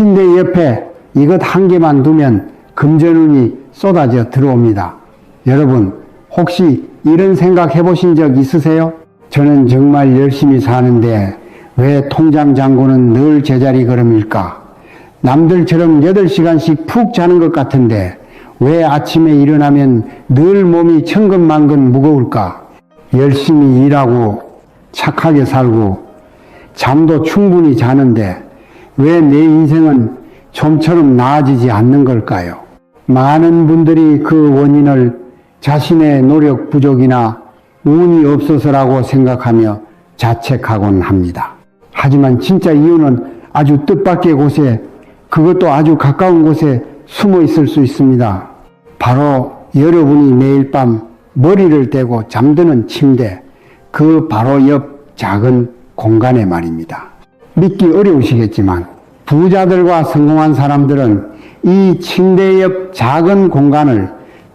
침대 옆에 이것 한 개만 두면 금전운이 쏟아져 들어옵니다. 여러분, 혹시 이런 생각 해보신 적 있으세요? 저는 정말 열심히 사는데 왜 통장 잔고는 늘 제자리 걸음일까? 남들처럼 8시간씩 푹 자는 것 같은데 왜 아침에 일어나면 늘 몸이 천근만근 무거울까? 열심히 일하고 착하게 살고 잠도 충분히 자는데 왜 내 인생은 좀처럼 나아지지 않는 걸까요? 많은 분들이 그 원인을 자신의 노력 부족이나 운이 없어서라고 생각하며 자책하곤 합니다. 하지만 진짜 이유는 아주 뜻밖의 곳에, 그것도 아주 가까운 곳에 숨어 있을 수 있습니다. 바로 여러분이 매일 밤 머리를 대고 잠드는 침대, 그 바로 옆 작은 공간에 말입니다. 믿기 어려우시겠지만 부자들과 성공한 사람들은 이 침대 옆 작은 공간을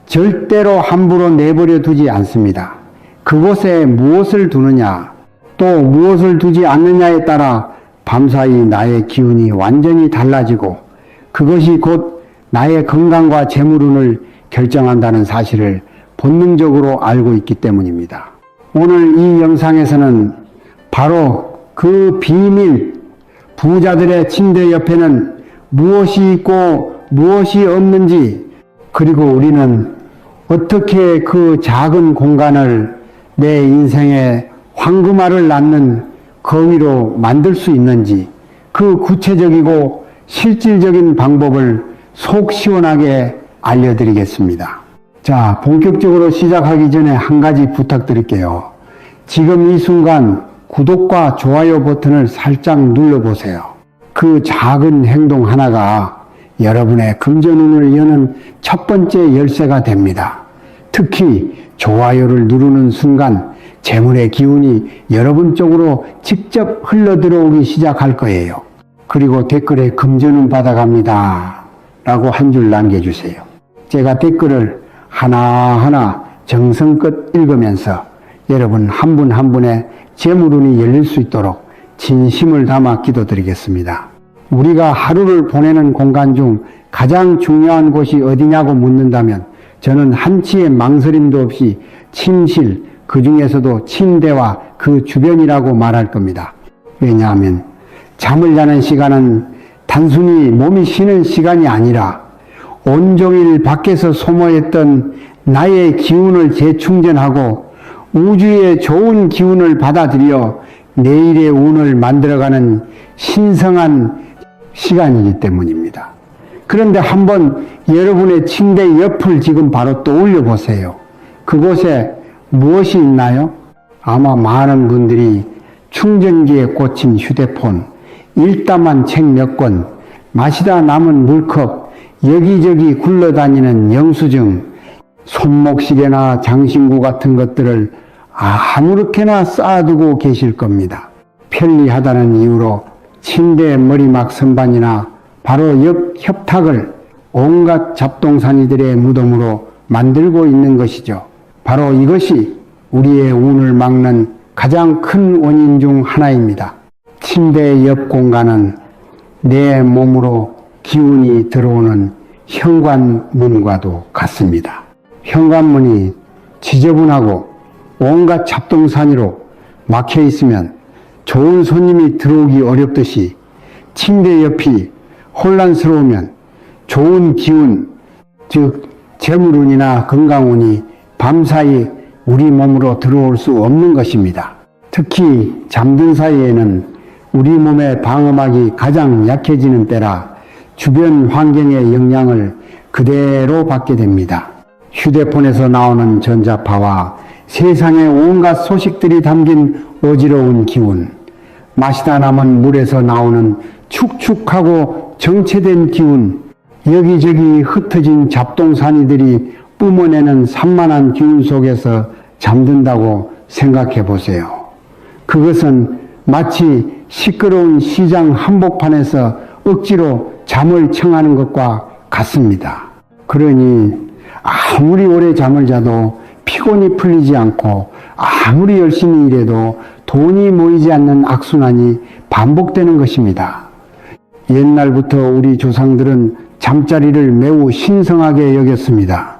절대로 함부로 내버려 두지 않습니다. 그곳에 무엇을 두느냐, 또 무엇을 두지 않느냐에 따라 밤사이 나의 기운이 완전히 달라지고 그것이 곧 나의 건강과 재물운을 결정한다는 사실을 본능적으로 알고 있기 때문입니다. 오늘 이 영상에서는 바로 그 비밀, 부자들의 침대 옆에는 무엇이 있고 무엇이 없는지, 그리고 우리는 어떻게 그 작은 공간을 내 인생의 황금알을 낳는 거위로 만들 수 있는지, 그 구체적이고 실질적인 방법을 속 시원하게 알려드리겠습니다. 자, 본격적으로 시작하기 전에 한 가지 부탁드릴게요. 지금 이 순간 구독과 좋아요 버튼을 살짝 눌러보세요. 그 작은 행동 하나가 여러분의 금전운을 여는 첫 번째 열쇠가 됩니다. 특히 좋아요를 누르는 순간 재물의 기운이 여러분 쪽으로 직접 흘러들어오기 시작할 거예요. 그리고 댓글에 금전운 받아갑니다 라고 한 줄 남겨주세요. 제가 댓글을 하나하나 정성껏 읽으면서 여러분 한 분 한 분의 재물운이 열릴 수 있도록 진심을 담아 기도드리겠습니다. 우리가 하루를 보내는 공간 중 가장 중요한 곳이 어디냐고 묻는다면 저는 한치의 망설임도 없이 침실, 그 중에서도 침대와 그 주변이라고 말할 겁니다. 왜냐하면 잠을 자는 시간은 단순히 몸이 쉬는 시간이 아니라 온종일 밖에서 소모했던 나의 기운을 재충전하고 우주의 좋은 기운을 받아들여 내일의 운을 만들어가는 신성한 시간이기 때문입니다. 그런데 한번 여러분의 침대 옆을 지금 바로 떠올려 보세요. 그곳에 무엇이 있나요? 아마 많은 분들이 충전기에 꽂힌 휴대폰, 읽다만 책 몇 권, 마시다 남은 물컵, 여기저기 굴러다니는 영수증, 손목시계나 장신구 같은 것들을 아무렇게나 쌓아두고 계실 겁니다. 편리하다는 이유로 침대 머리막 선반이나 바로 옆 협탁을 온갖 잡동사니들의 무덤으로 만들고 있는 것이죠. 바로 이것이 우리의 운을 막는 가장 큰 원인 중 하나입니다. 침대 옆 공간은 내 몸으로 기운이 들어오는 현관문과도 같습니다. 현관문이 지저분하고 온갖 잡동사니로 막혀 있으면 좋은 손님이 들어오기 어렵듯이 침대 옆이 혼란스러우면 좋은 기운, 즉 재물운이나 건강운이 밤사이 우리 몸으로 들어올 수 없는 것입니다. 특히 잠든 사이에는 우리 몸의 방어막이 가장 약해지는 때라 주변 환경의 영향을 그대로 받게 됩니다. 휴대폰에서 나오는 전자파와 세상의 온갖 소식들이 담긴 어지러운 기운, 마시다 남은 물에서 나오는 축축하고 정체된 기운, 여기저기 흩어진 잡동사니들이 뿜어내는 산만한 기운 속에서 잠든다고 생각해 보세요. 그것은 마치 시끄러운 시장 한복판에서 억지로 잠을 청하는 것과 같습니다. 그러니 아무리 오래 잠을 자도 피곤이 풀리지 않고 아무리 열심히 일해도 돈이 모이지 않는 악순환이 반복되는 것입니다. 옛날부터 우리 조상들은 잠자리를 매우 신성하게 여겼습니다.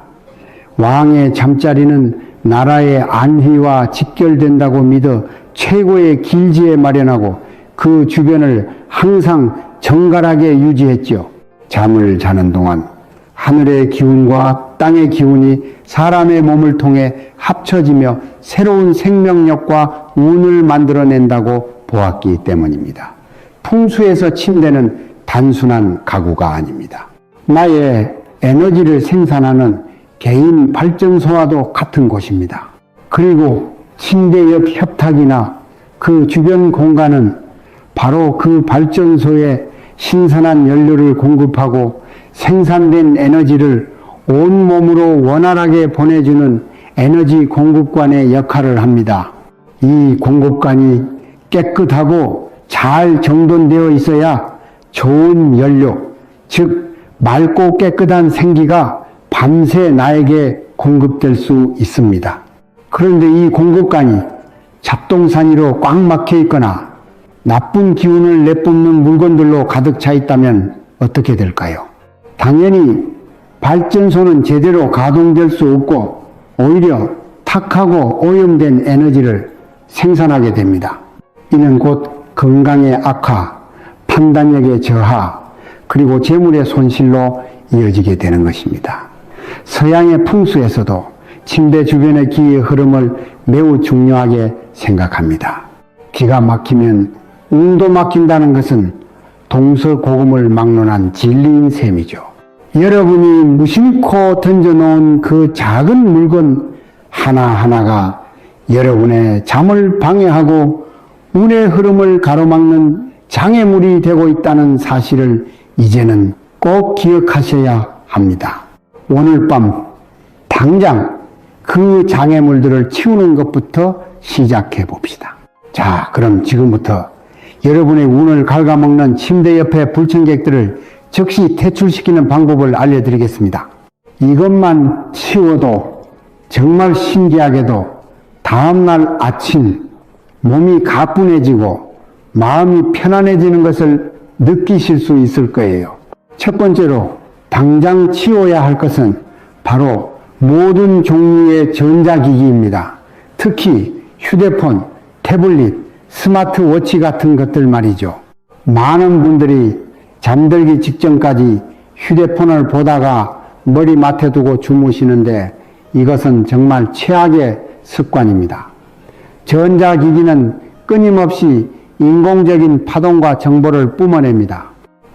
왕의 잠자리는 나라의 안위와 직결된다고 믿어 최고의 길지에 마련하고 그 주변을 항상 정갈하게 유지했죠. 잠을 자는 동안 하늘의 기운과 땅의 기운이 사람의 몸을 통해 합쳐지며 새로운 생명력과 운을 만들어낸다고 보았기 때문입니다. 풍수에서 침대는 단순한 가구가 아닙니다. 나의 에너지를 생산하는 개인 발전소와도 같은 곳입니다. 그리고 침대 옆 협탁이나 그 주변 공간은 바로 그 발전소에 신선한 연료를 공급하고 생산된 에너지를 온몸으로 원활하게 보내주는 에너지 공급관의 역할을 합니다. 이 공급관이 깨끗하고 잘 정돈되어 있어야 좋은 연료, 즉 맑고 깨끗한 생기가 밤새 나에게 공급될 수 있습니다. 그런데 이 공급관이 잡동사니로 꽉 막혀 있거나 나쁜 기운을 내뿜는 물건들로 가득 차 있다면 어떻게 될까요? 당연히 발전소는 제대로 가동될 수 없고 오히려 탁하고 오염된 에너지를 생산하게 됩니다. 이는 곧 건강의 악화, 판단력의 저하, 그리고 재물의 손실로 이어지게 되는 것입니다. 서양의 풍수에서도 침대 주변의 기의 흐름을 매우 중요하게 생각합니다. 기가 막히면 운도 막힌다는 것은 동서고금을 막론한 진리인 셈이죠. 여러분이 무심코 던져놓은 그 작은 물건 하나하나가 여러분의 잠을 방해하고 운의 흐름을 가로막는 장애물이 되고 있다는 사실을 이제는 꼭 기억하셔야 합니다. 오늘 밤 당장 그 장애물들을 치우는 것부터 시작해 봅시다. 자, 그럼 지금부터 여러분의 운을 갉아먹는 침대 옆에 불청객들을 즉시 퇴출시키는 방법을 알려드리겠습니다. 이것만 치워도 정말 신기하게도 다음날 아침 몸이 가뿐해지고 마음이 편안해지는 것을 느끼실 수 있을 거예요. 첫 번째로 당장 치워야 할 것은 바로 모든 종류의 전자기기입니다. 특히 휴대폰, 태블릿, 스마트워치 같은 것들 말이죠. 많은 분들이 잠들기 직전까지 휴대폰을 보다가 머리맡에 두고 주무시는데 이것은 정말 최악의 습관입니다. 전자기기는 끊임없이 인공적인 파동과 정보를 뿜어냅니다.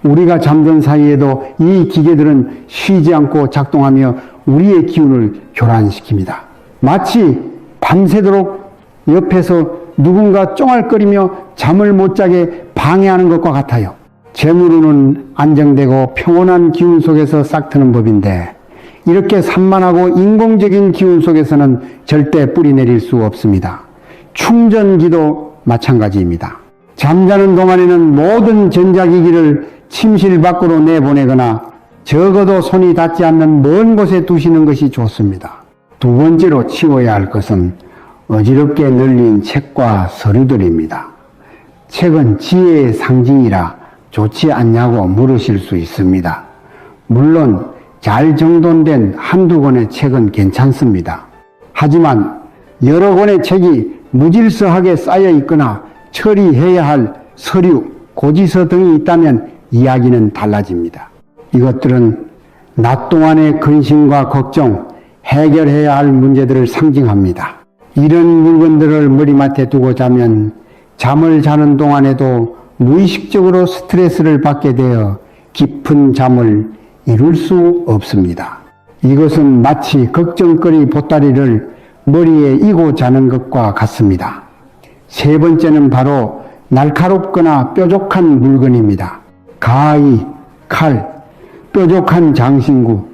우리가 잠든 사이에도 이 기계들은 쉬지 않고 작동하며 우리의 기운을 교란시킵니다. 마치 밤새도록 옆에서 누군가 쫑알거리며 잠을 못 자게 방해하는 것과 같아요. 재물운은 안정되고 평온한 기운 속에서 싹트는 법인데 이렇게 산만하고 인공적인 기운 속에서는 절대 뿌리 내릴 수 없습니다. 충전기도 마찬가지입니다. 잠자는 동안에는 모든 전자기기를 침실 밖으로 내보내거나 적어도 손이 닿지 않는 먼 곳에 두시는 것이 좋습니다. 두 번째로 치워야 할 것은 어지럽게 널린 책과 서류들입니다. 책은 지혜의 상징이라 좋지 않냐고 물으실 수 있습니다. 물론 잘 정돈된 한두 권의 책은 괜찮습니다. 하지만 여러 권의 책이 무질서하게 쌓여 있거나 처리해야 할 서류, 고지서 등이 있다면 이야기는 달라집니다. 이것들은 낮 동안의 근심과 걱정, 해결해야 할 문제들을 상징합니다. 이런 물건들을 머리맡에 두고 자면 잠을 자는 동안에도 무의식적으로 스트레스를 받게 되어 깊은 잠을 이룰 수 없습니다. 이것은 마치 걱정거리 보따리를 머리에 이고 자는 것과 같습니다. 세 번째는 바로 날카롭거나 뾰족한 물건입니다. 가위, 칼, 뾰족한 장신구,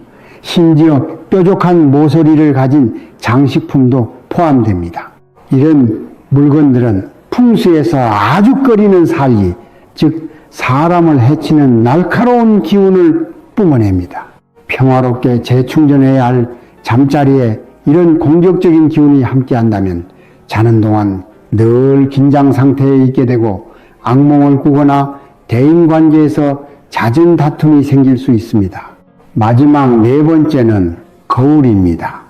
심지어 뾰족한 모서리를 가진 장식품도 포함됩니다. 이런 물건들은 풍수에서 아주 꺼리는 살기, 즉 사람을 해치는 날카로운 기운을 뿜어냅니다. 평화롭게 재충전해야 할 잠자리에 이런 공격적인 기운이 함께한다면 자는 동안 늘 긴장 상태에 있게 되고 악몽을 꾸거나 대인관계에서 잦은 다툼이 생길 수 있습니다. 마지막 네 번째는 거울입니다.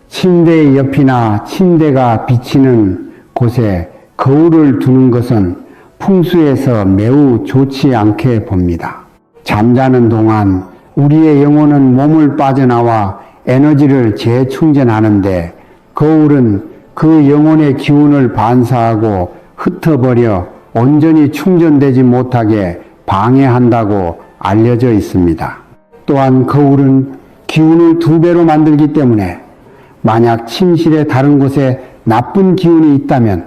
침대 옆이나 침대가 비치는 곳에 거울을 두는 것은 풍수에서 매우 좋지 않게 봅니다. 잠자는 동안 우리의 영혼은 몸을 빠져나와 에너지를 재충전하는데 거울은 그 영혼의 기운을 반사하고 흩어버려 온전히 충전되지 못하게 방해한다고 알려져 있습니다. 또한 거울은 기운을 2배로 만들기 때문에 만약 침실의 다른 곳에 나쁜 기운이 있다면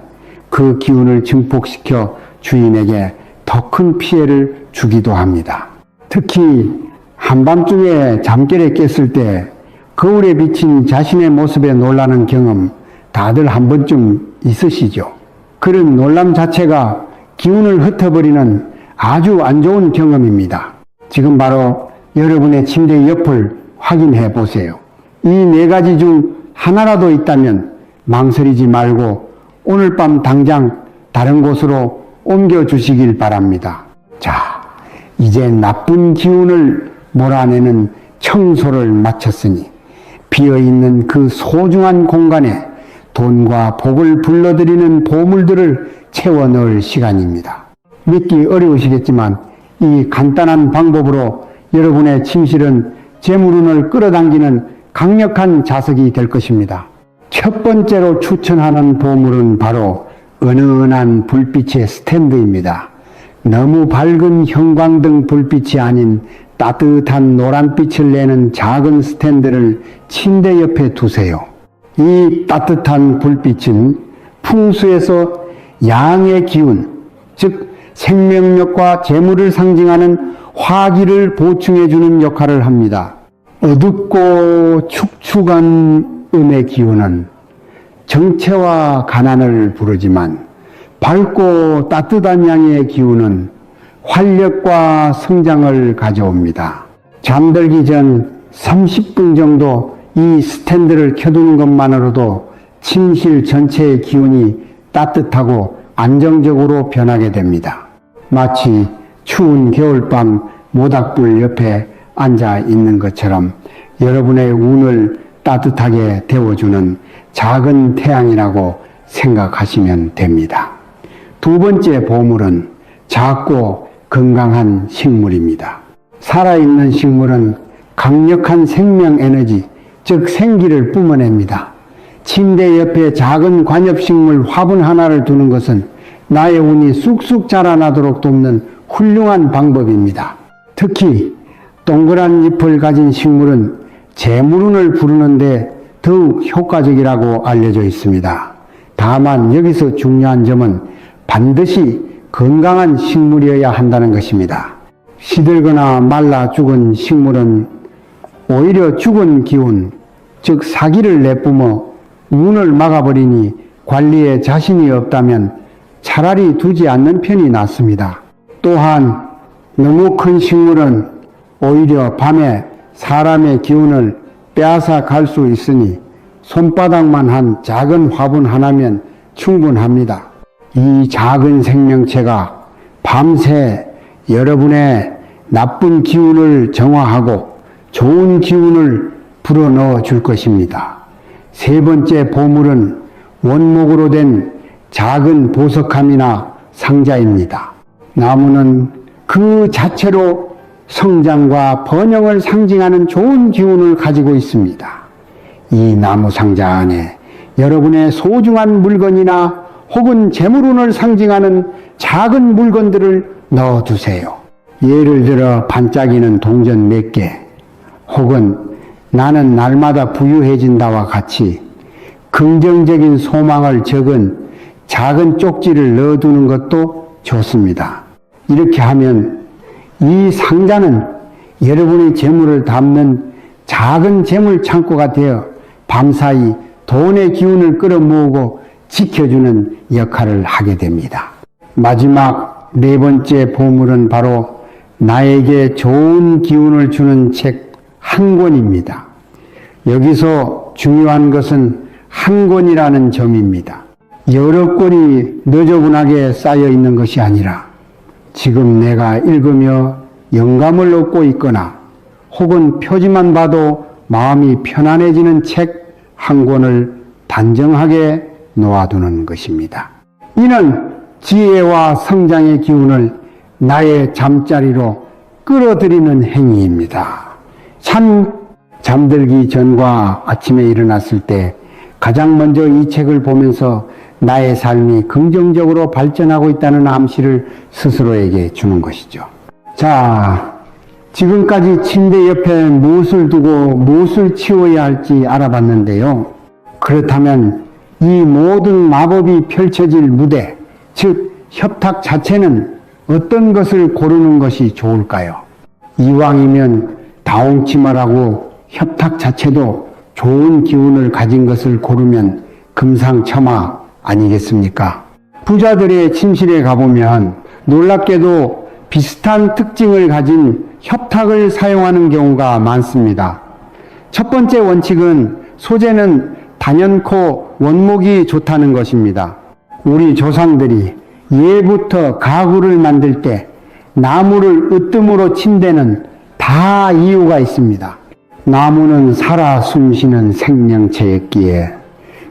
그 기운을 증폭시켜 주인에게 더 큰 피해를 주기도 합니다. 특히 한밤중에 잠결에 깼을 때 거울에 비친 자신의 모습에 놀라는 경험 다들 한 번쯤 있으시죠? 그런 놀람 자체가 기운을 흩어버리는 아주 안 좋은 경험입니다. 지금 바로 여러분의 침대 옆을 확인해 보세요. 이 4가지 중 하나라도 있다면 망설이지 말고 오늘 밤 당장 다른 곳으로 옮겨 주시길 바랍니다. 자, 이제 나쁜 기운을 몰아내는 청소를 마쳤으니 비어있는 그 소중한 공간에 돈과 복을 불러들이는 보물들을 채워 넣을 시간입니다. 믿기 어려우시겠지만 이 간단한 방법으로 여러분의 침실은 재물운을 끌어당기는 강력한 자석이 될 것입니다. 첫 번째로 추천하는 보물은 바로 은은한 불빛의 스탠드입니다. 너무 밝은 형광등 불빛이 아닌 따뜻한 노란빛을 내는 작은 스탠드를 침대 옆에 두세요. 이 따뜻한 불빛은 풍수에서 양의 기운, 즉 생명력과 재물을 상징하는 화기를 보충해주는 역할을 합니다. 어둡고 축축한 음의 기운은 정체와 가난을 부르지만 밝고 따뜻한 양의 기운은 활력과 성장을 가져옵니다. 잠들기 전 30분 정도 이 스탠드를 켜두는 것만으로도 침실 전체의 기운이 따뜻하고 안정적으로 변하게 됩니다. 마치 추운 겨울밤 모닥불 옆에 앉아 있는 것처럼 여러분의 운을 따뜻하게 데워주는 작은 태양이라고 생각하시면 됩니다. 2번째 보물은 작고 건강한 식물입니다. 살아있는 식물은 강력한 생명 에너지, 즉 생기를 뿜어냅니다. 침대 옆에 작은 관엽식물 화분 하나를 두는 것은 나의 운이 쑥쑥 자라나도록 돕는 훌륭한 방법입니다. 특히 동그란 잎을 가진 식물은 재물운을 부르는데 더욱 효과적이라고 알려져 있습니다. 다만 여기서 중요한 점은 반드시 건강한 식물이어야 한다는 것입니다. 시들거나 말라 죽은 식물은 오히려 죽은 기운, 즉 사기를 내뿜어 운을 막아버리니 관리에 자신이 없다면 차라리 두지 않는 편이 낫습니다. 또한 너무 큰 식물은 오히려 밤에 사람의 기운을 빼앗아 갈 수 있으니 손바닥만 한 작은 화분 하나면 충분합니다. 이 작은 생명체가 밤새 여러분의 나쁜 기운을 정화하고 좋은 기운을 불어넣어 줄 것입니다. 3번째 보물은 원목으로 된 작은 보석함이나 상자입니다. 나무는 그 자체로 성장과 번영을 상징하는 좋은 기운을 가지고 있습니다. 이 나무 상자 안에 여러분의 소중한 물건이나 혹은 재물운을 상징하는 작은 물건들을 넣어두세요. 예를 들어 반짝이는 동전 몇 개, 혹은 나는 날마다 부유해진다와 같이 긍정적인 소망을 적은 작은 쪽지를 넣어두는 것도 좋습니다. 이렇게 하면 이 상자는 여러분의 재물을 담는 작은 재물 창고가 되어 밤사이 돈의 기운을 끌어모으고 지켜주는 역할을 하게 됩니다. 마지막 4번째 보물은 바로 나에게 좋은 기운을 주는 책 한 권입니다. 여기서 중요한 것은 한 권이라는 점입니다. 여러 권이 너저분하게 쌓여 있는 것이 아니라 지금 내가 읽으며 영감을 얻고 있거나 혹은 표지만 봐도 마음이 편안해지는 책 한 권을 단정하게 놓아두는 것입니다. 이는 지혜와 성장의 기운을 나의 잠자리로 끌어들이는 행위입니다. 잠들기 전과 아침에 일어났을 때 가장 먼저 이 책을 보면서 나의 삶이 긍정적으로 발전하고 있다는 암시를 스스로에게 주는 것이죠. 자, 지금까지 침대 옆에 무엇을 두고 무엇을 치워야 할지 알아봤는데요. 그렇다면 이 모든 마법이 펼쳐질 무대, 즉 협탁 자체는 어떤 것을 고르는 것이 좋을까요? 이왕이면 다홍치마라고 협탁 자체도 좋은 기운을 가진 것을 고르면 금상첨화 아니겠습니까? 부자들의 침실에 가보면 놀랍게도 비슷한 특징을 가진 협탁을 사용하는 경우가 많습니다. 첫 번째 원칙은 소재는 단연코 원목이 좋다는 것입니다. 우리 조상들이 예부터 가구를 만들 때 나무를 으뜸으로 친 데는 다 이유가 있습니다. 나무는 살아 숨쉬는 생명체였기에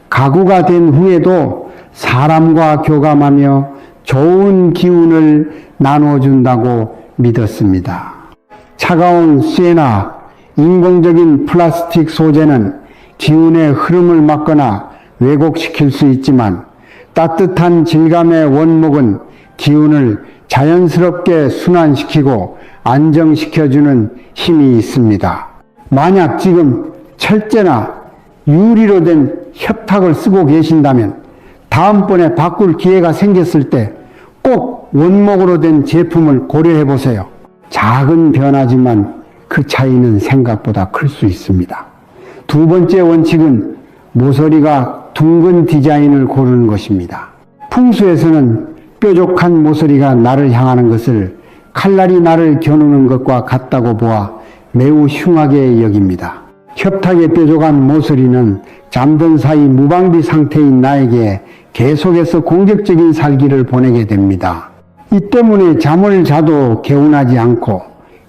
가구가 된 후에도 사람과 교감하며 좋은 기운을 나눠준다고 믿었습니다. 차가운 쇠나 인공적인 플라스틱 소재는 기운의 흐름을 막거나 왜곡시킬 수 있지만 따뜻한 질감의 원목은 기운을 자연스럽게 순환시키고 안정시켜주는 힘이 있습니다. 만약 지금 철제나 유리로 된 협탁을 쓰고 계신다면 다음번에 바꿀 기회가 생겼을 때 꼭 원목으로 된 제품을 고려해 보세요. 작은 변화지만 그 차이는 생각보다 클 수 있습니다. 두 번째 원칙은 모서리가 둥근 디자인을 고르는 것입니다. 풍수에서는 뾰족한 모서리가 나를 향하는 것을 칼날이 나를 겨누는 것과 같다고 보아 매우 흉하게 여깁니다. 협탁의 뾰족한 모서리는 잠든 사이 무방비 상태인 나에게 계속해서 공격적인 살기를 보내게 됩니다. 이 때문에 잠을 자도 개운하지 않고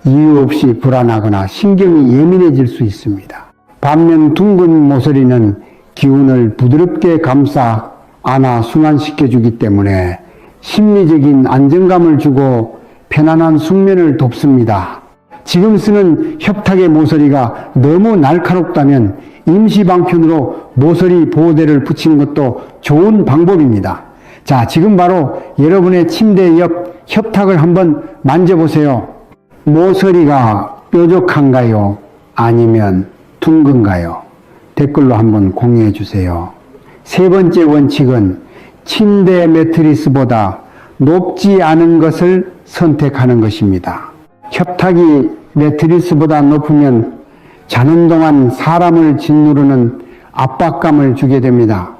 이유 없이 불안하거나 신경이 예민해질 수 있습니다. 반면 둥근 모서리는 기운을 부드럽게 감싸 안아 순환시켜주기 때문에 심리적인 안정감을 주고 편안한 숙면을 돕습니다. 지금 쓰는 협탁의 모서리가 너무 날카롭다면 임시방편으로 모서리 보호대를 붙이는 것도 좋은 방법입니다. 자, 지금 바로 여러분의 침대 옆 협탁을 한번 만져보세요. 모서리가 뾰족한가요? 아니면 둥근가요? 댓글로 한번 공유해 주세요. 세 번째 원칙은 침대 매트리스보다 높지 않은 것을 선택하는 것입니다. 협탁이 매트리스보다 높으면 자는 동안 사람을 짓누르는 압박감을 주게 됩니다.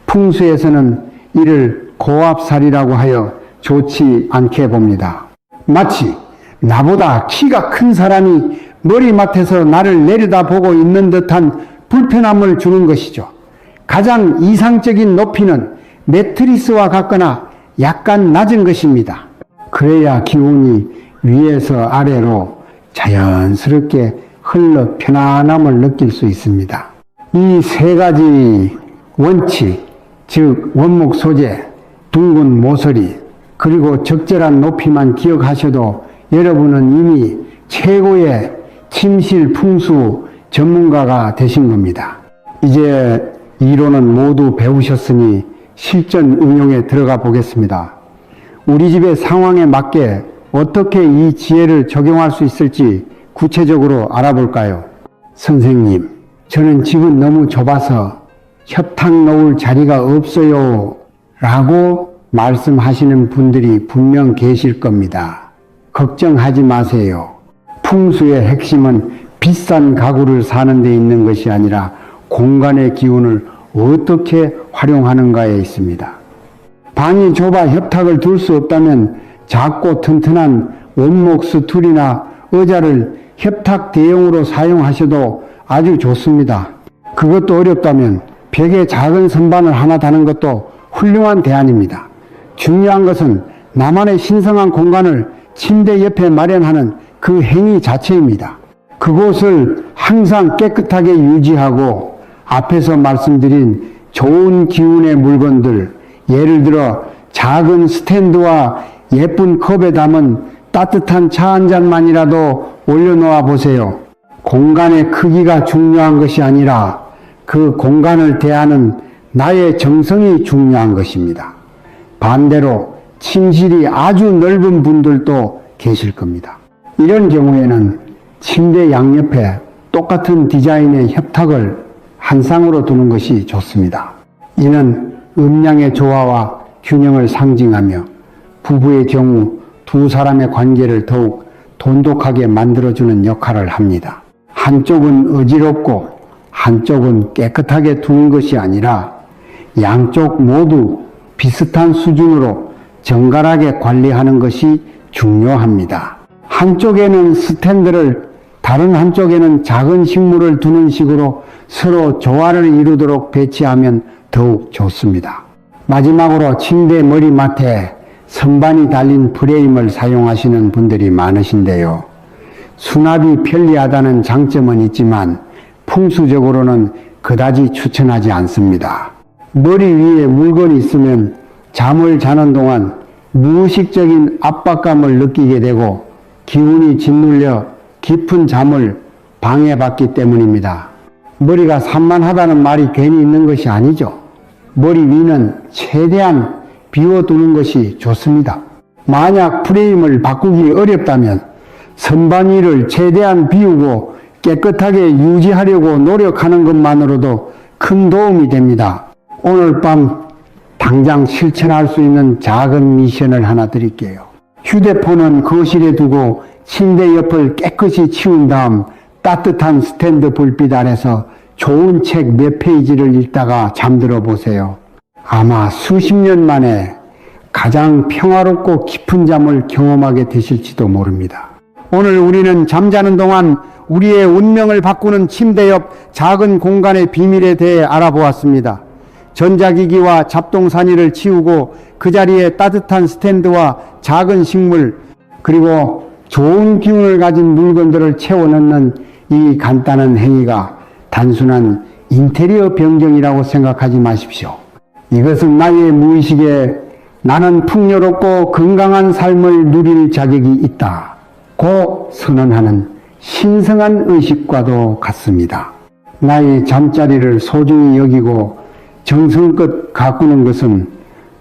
풍수에서는 이를 고압살이라고 하여 좋지 않게 봅니다. 마치 나보다 키가 큰 사람이 머리맡에서 나를 내려다보고 있는 듯한 불편함을 주는 것이죠. 가장 이상적인 높이는 매트리스와 같거나 약간 낮은 것입니다. 그래야 기운이 위에서 아래로 자연스럽게 흘러 편안함을 느낄 수 있습니다. 이 세 가지 원칙, 즉 원목 소재, 둥근 모서리, 그리고 적절한 높이만 기억하셔도 여러분은 이미 최고의 침실 풍수 전문가가 되신 겁니다. 이제 이론은 모두 배우셨으니 실전 응용에 들어가 보겠습니다. 우리 집의 상황에 맞게 어떻게 이 지혜를 적용할 수 있을지 구체적으로 알아볼까요? 선생님, 저는 집은 너무 좁아서 협탁 놓을 자리가 없어요 라고 말씀하시는 분들이 분명 계실 겁니다. 걱정하지 마세요. 풍수의 핵심은 비싼 가구를 사는 데 있는 것이 아니라 공간의 기운을 어떻게 활용하는가에 있습니다. 방이 좁아 협탁을 둘 수 없다면 작고 튼튼한 원목 스툴이나 의자를 협탁 대용으로 사용하셔도 아주 좋습니다. 그것도 어렵다면 벽에 작은 선반을 하나 다는 것도 훌륭한 대안입니다. 중요한 것은 나만의 신성한 공간을 침대 옆에 마련하는 그 행위 자체입니다. 그곳을 항상 깨끗하게 유지하고 앞에서 말씀드린 좋은 기운의 물건들, 예를 들어 작은 스탠드와 예쁜 컵에 담은 따뜻한 차 한 잔만이라도 올려놓아 보세요. 공간의 크기가 중요한 것이 아니라 그 공간을 대하는 나의 정성이 중요한 것입니다. 반대로 침실이 아주 넓은 분들도 계실 겁니다. 이런 경우에는 침대 양옆에 똑같은 디자인의 협탁을 한 쌍으로 두는 것이 좋습니다. 이는 음양의 조화와 균형을 상징하며 부부의 경우 두 사람의 관계를 더욱 돈독하게 만들어주는 역할을 합니다. 한쪽은 어지럽고 한쪽은 깨끗하게 두는 것이 아니라 양쪽 모두 비슷한 수준으로 정갈하게 관리하는 것이 중요합니다. 한쪽에는 스탠드를, 다른 한쪽에는 작은 식물을 두는 식으로 서로 조화를 이루도록 배치하면 더욱 좋습니다. 마지막으로 침대 머리맡에 선반이 달린 프레임을 사용하시는 분들이 많으신데요. 수납이 편리하다는 장점은 있지만 풍수적으로는 그다지 추천하지 않습니다. 머리 위에 물건이 있으면 잠을 자는 동안 무의식적인 압박감을 느끼게 되고 기운이 짓눌려 깊은 잠을 방해받기 때문입니다. 머리가 산만하다는 말이 괜히 있는 것이 아니죠. 머리 위는 최대한 비워두는 것이 좋습니다. 만약 프레임을 바꾸기 어렵다면 선반 위를 최대한 비우고 깨끗하게 유지하려고 노력하는 것만으로도 큰 도움이 됩니다. 오늘 밤 당장 실천할 수 있는 작은 미션을 하나 드릴게요. 휴대폰은 거실에 두고 침대 옆을 깨끗이 치운 다음 따뜻한 스탠드 불빛 아래서 좋은 책 몇 페이지를 읽다가 잠들어 보세요. 아마 수십 년 만에 가장 평화롭고 깊은 잠을 경험하게 되실지도 모릅니다. 오늘 우리는 잠자는 동안 우리의 운명을 바꾸는 침대 옆 작은 공간의 비밀에 대해 알아보았습니다. 전자기기와 잡동사니를 치우고 그 자리에 따뜻한 스탠드와 작은 식물, 그리고 좋은 기운을 가진 물건들을 채워넣는 이 간단한 행위가 단순한 인테리어 변경이라고 생각하지 마십시오. 이것은 나의 무의식에 나는 풍요롭고 건강한 삶을 누릴 자격이 있다고 선언하는 신성한 의식과도 같습니다. 나의 잠자리를 소중히 여기고 정성껏 가꾸는 것은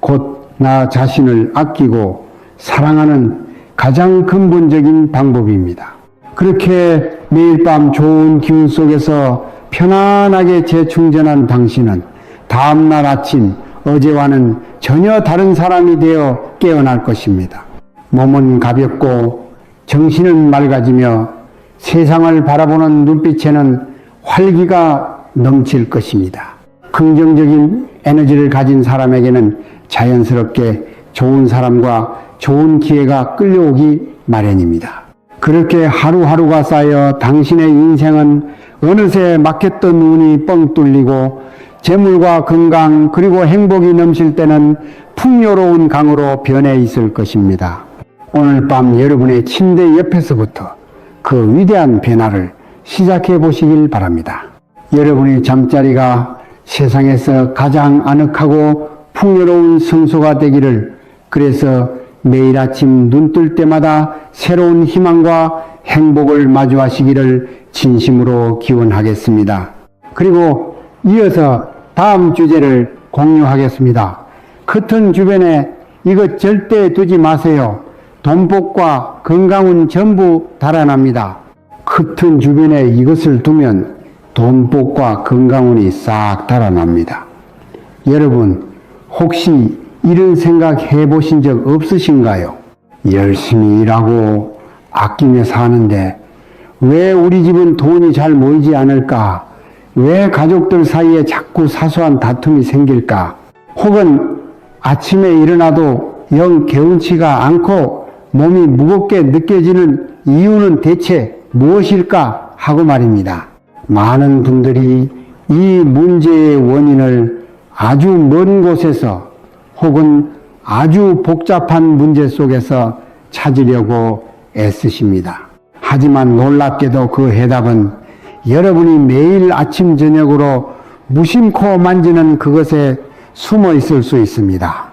곧 나 자신을 아끼고 사랑하는 가장 근본적인 방법입니다. 그렇게 매일 밤 좋은 기운 속에서 편안하게 재충전한 당신은 다음날 아침 어제와는 전혀 다른 사람이 되어 깨어날 것입니다. 몸은 가볍고 정신은 맑아지며 세상을 바라보는 눈빛에는 활기가 넘칠 것입니다. 긍정적인 에너지를 가진 사람에게는 자연스럽게 좋은 사람과 좋은 기회가 끌려오기 마련입니다. 그렇게 하루하루가 쌓여 당신의 인생은 어느새 막혔던 운이 뻥 뚫리고 재물과 건강 그리고 행복이 넘칠 때는 풍요로운 강으로 변해 있을 것입니다. 오늘 밤 여러분의 침대 옆에서부터 그 위대한 변화를 시작해 보시길 바랍니다. 여러분의 잠자리가 세상에서 가장 아늑하고 풍요로운 성소가 되기를, 그래서 매일 아침 눈 뜰 때마다 새로운 희망과 행복을 마주하시기를 진심으로 기원하겠습니다. 그리고 이어서 다음 주제를 공유하겠습니다. 커튼 주변에 이것 절대 두지 마세요. 돈복과 건강운 전부 달아납니다. 커튼 주변에 이것을 두면 돈복과 건강운이 싹 달아납니다. 여러분, 혹시 이런 생각 해보신 적 없으신가요? 열심히 일하고 아끼며 사는데 왜 우리 집은 돈이 잘 모이지 않을까? 왜 가족들 사이에 자꾸 사소한 다툼이 생길까? 혹은 아침에 일어나도 영 개운치가 않고 몸이 무겁게 느껴지는 이유는 대체 무엇일까 하고 말입니다. 많은 분들이 이 문제의 원인을 아주 먼 곳에서 혹은 아주 복잡한 문제 속에서 찾으려고 애쓰십니다. 하지만 놀랍게도 그 해답은 여러분이 매일 아침 저녁으로 무심코 만지는 그것에 숨어 있을 수 있습니다.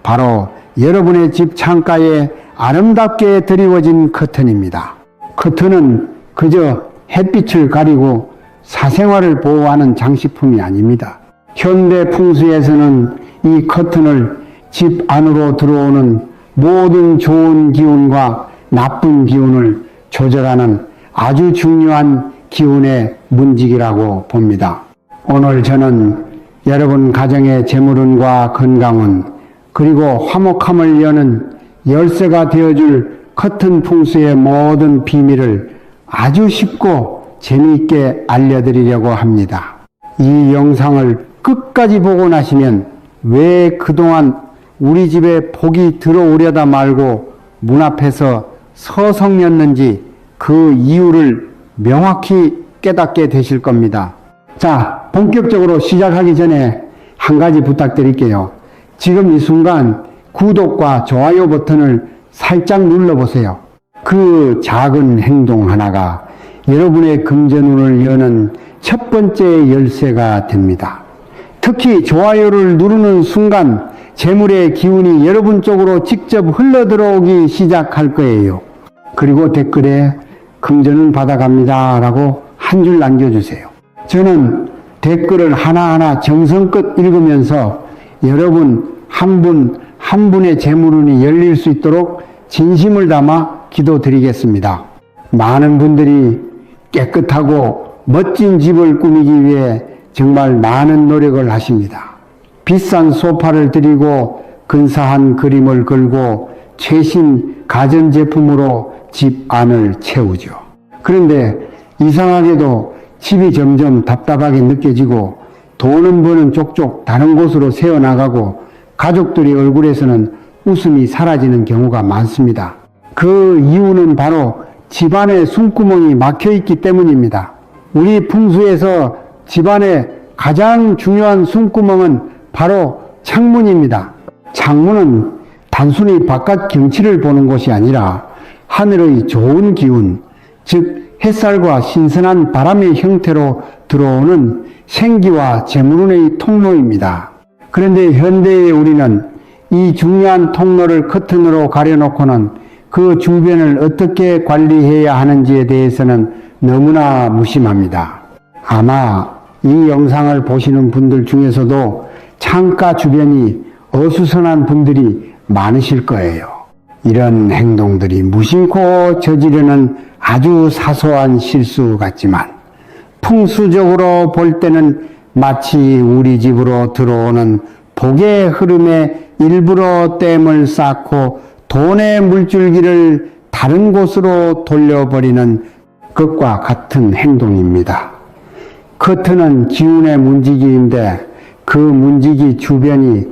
바로 여러분의 집 창가에 아름답게 드리워진 커튼입니다. 커튼은 그저 햇빛을 가리고 사생활을 보호하는 장식품이 아닙니다. 현대 풍수에서는 이 커튼을 집 안으로 들어오는 모든 좋은 기운과 나쁜 기운을 조절하는 아주 중요한 기운의 문지기라고 봅니다. 오늘 저는 여러분 가정의 재물운과 건강운 그리고 화목함을 여는 열쇠가 되어줄 커튼 풍수의 모든 비밀을 아주 쉽고 재미있게 알려드리려고 합니다. 이 영상을 끝까지 보고 나시면 왜 그동안 우리 집에 복이 들어오려다 말고 문 앞에서 서성였는지 그 이유를 명확히 깨닫게 되실 겁니다. 자, 본격적으로 시작하기 전에 한 가지 부탁드릴게요. 지금 이 순간 구독과 좋아요 버튼을 살짝 눌러보세요. 그 작은 행동 하나가 여러분의 금전운을 여는 첫 번째 열쇠가 됩니다. 특히 좋아요를 누르는 순간 재물의 기운이 여러분 쪽으로 직접 흘러 들어오기 시작할 거예요. 그리고 댓글에 금전은 받아갑니다 라고 한 줄 남겨주세요. 저는 댓글을 하나하나 정성껏 읽으면서 여러분 한 분 한 분의 재물운이 열릴 수 있도록 진심을 담아 기도드리겠습니다. 많은 분들이 깨끗하고 멋진 집을 꾸미기 위해 정말 많은 노력을 하십니다. 비싼 소파를 드리고 근사한 그림을 걸고 최신 가전제품으로 집 안을 채우죠. 그런데 이상하게도 집이 점점 답답하게 느껴지고 돈은 버는 족족 다른 곳으로 새어나가고 가족들의 얼굴에서는 웃음이 사라지는 경우가 많습니다. 그 이유는 바로 집안에 숨구멍이 막혀있기 때문입니다. 우리 풍수에서 집안의 가장 중요한 숨구멍은 바로 창문입니다. 창문은 단순히 바깥 경치를 보는 곳이 아니라 하늘의 좋은 기운, 즉 햇살과 신선한 바람의 형태로 들어오는 생기와 재물운의 통로입니다. 그런데 현대의 우리는 이 중요한 통로를 커튼으로 가려놓고는 그 주변을 어떻게 관리해야 하는지에 대해서는 너무나 무심합니다. 아마 이 영상을 보시는 분들 중에서도 창가 주변이 어수선한 분들이 많으실 거예요. 이런 행동들이 무심코 저지르는 아주 사소한 실수 같지만 풍수적으로 볼 때는 마치 우리 집으로 들어오는 복의 흐름에 일부러 댐을 쌓고 돈의 물줄기를 다른 곳으로 돌려버리는 것과 같은 행동입니다. 커튼은 기운의 문지기인데 그 문지기 주변이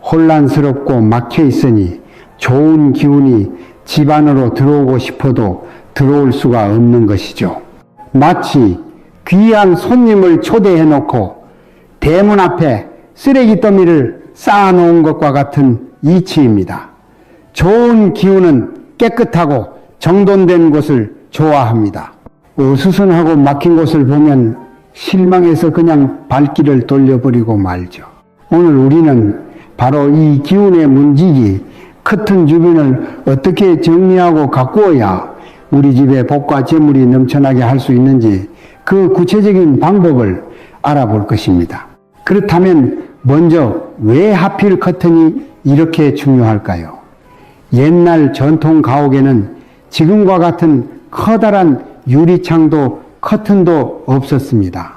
혼란스럽고 막혀 있으니 좋은 기운이 집 안으로 들어오고 싶어도 들어올 수가 없는 것이죠. 마치 귀한 손님을 초대해 놓고 대문 앞에 쓰레기 더미를 쌓아 놓은 것과 같은 이치입니다. 좋은 기운은 깨끗하고 정돈된 곳을 좋아합니다. 어수선하고 막힌 곳을 보면 실망해서 그냥 발길을 돌려버리고 말죠. 오늘 우리는 바로 이 기운의 문지기 커튼 주변을 어떻게 정리하고 가꾸어야 우리 집에 복과 재물이 넘쳐나게 할 수 있는지 그 구체적인 방법을 알아볼 것입니다. 그렇다면 먼저 왜 하필 커튼이 이렇게 중요할까요? 옛날 전통 가옥에는 지금과 같은 커다란 유리창도 커튼도 없었습니다.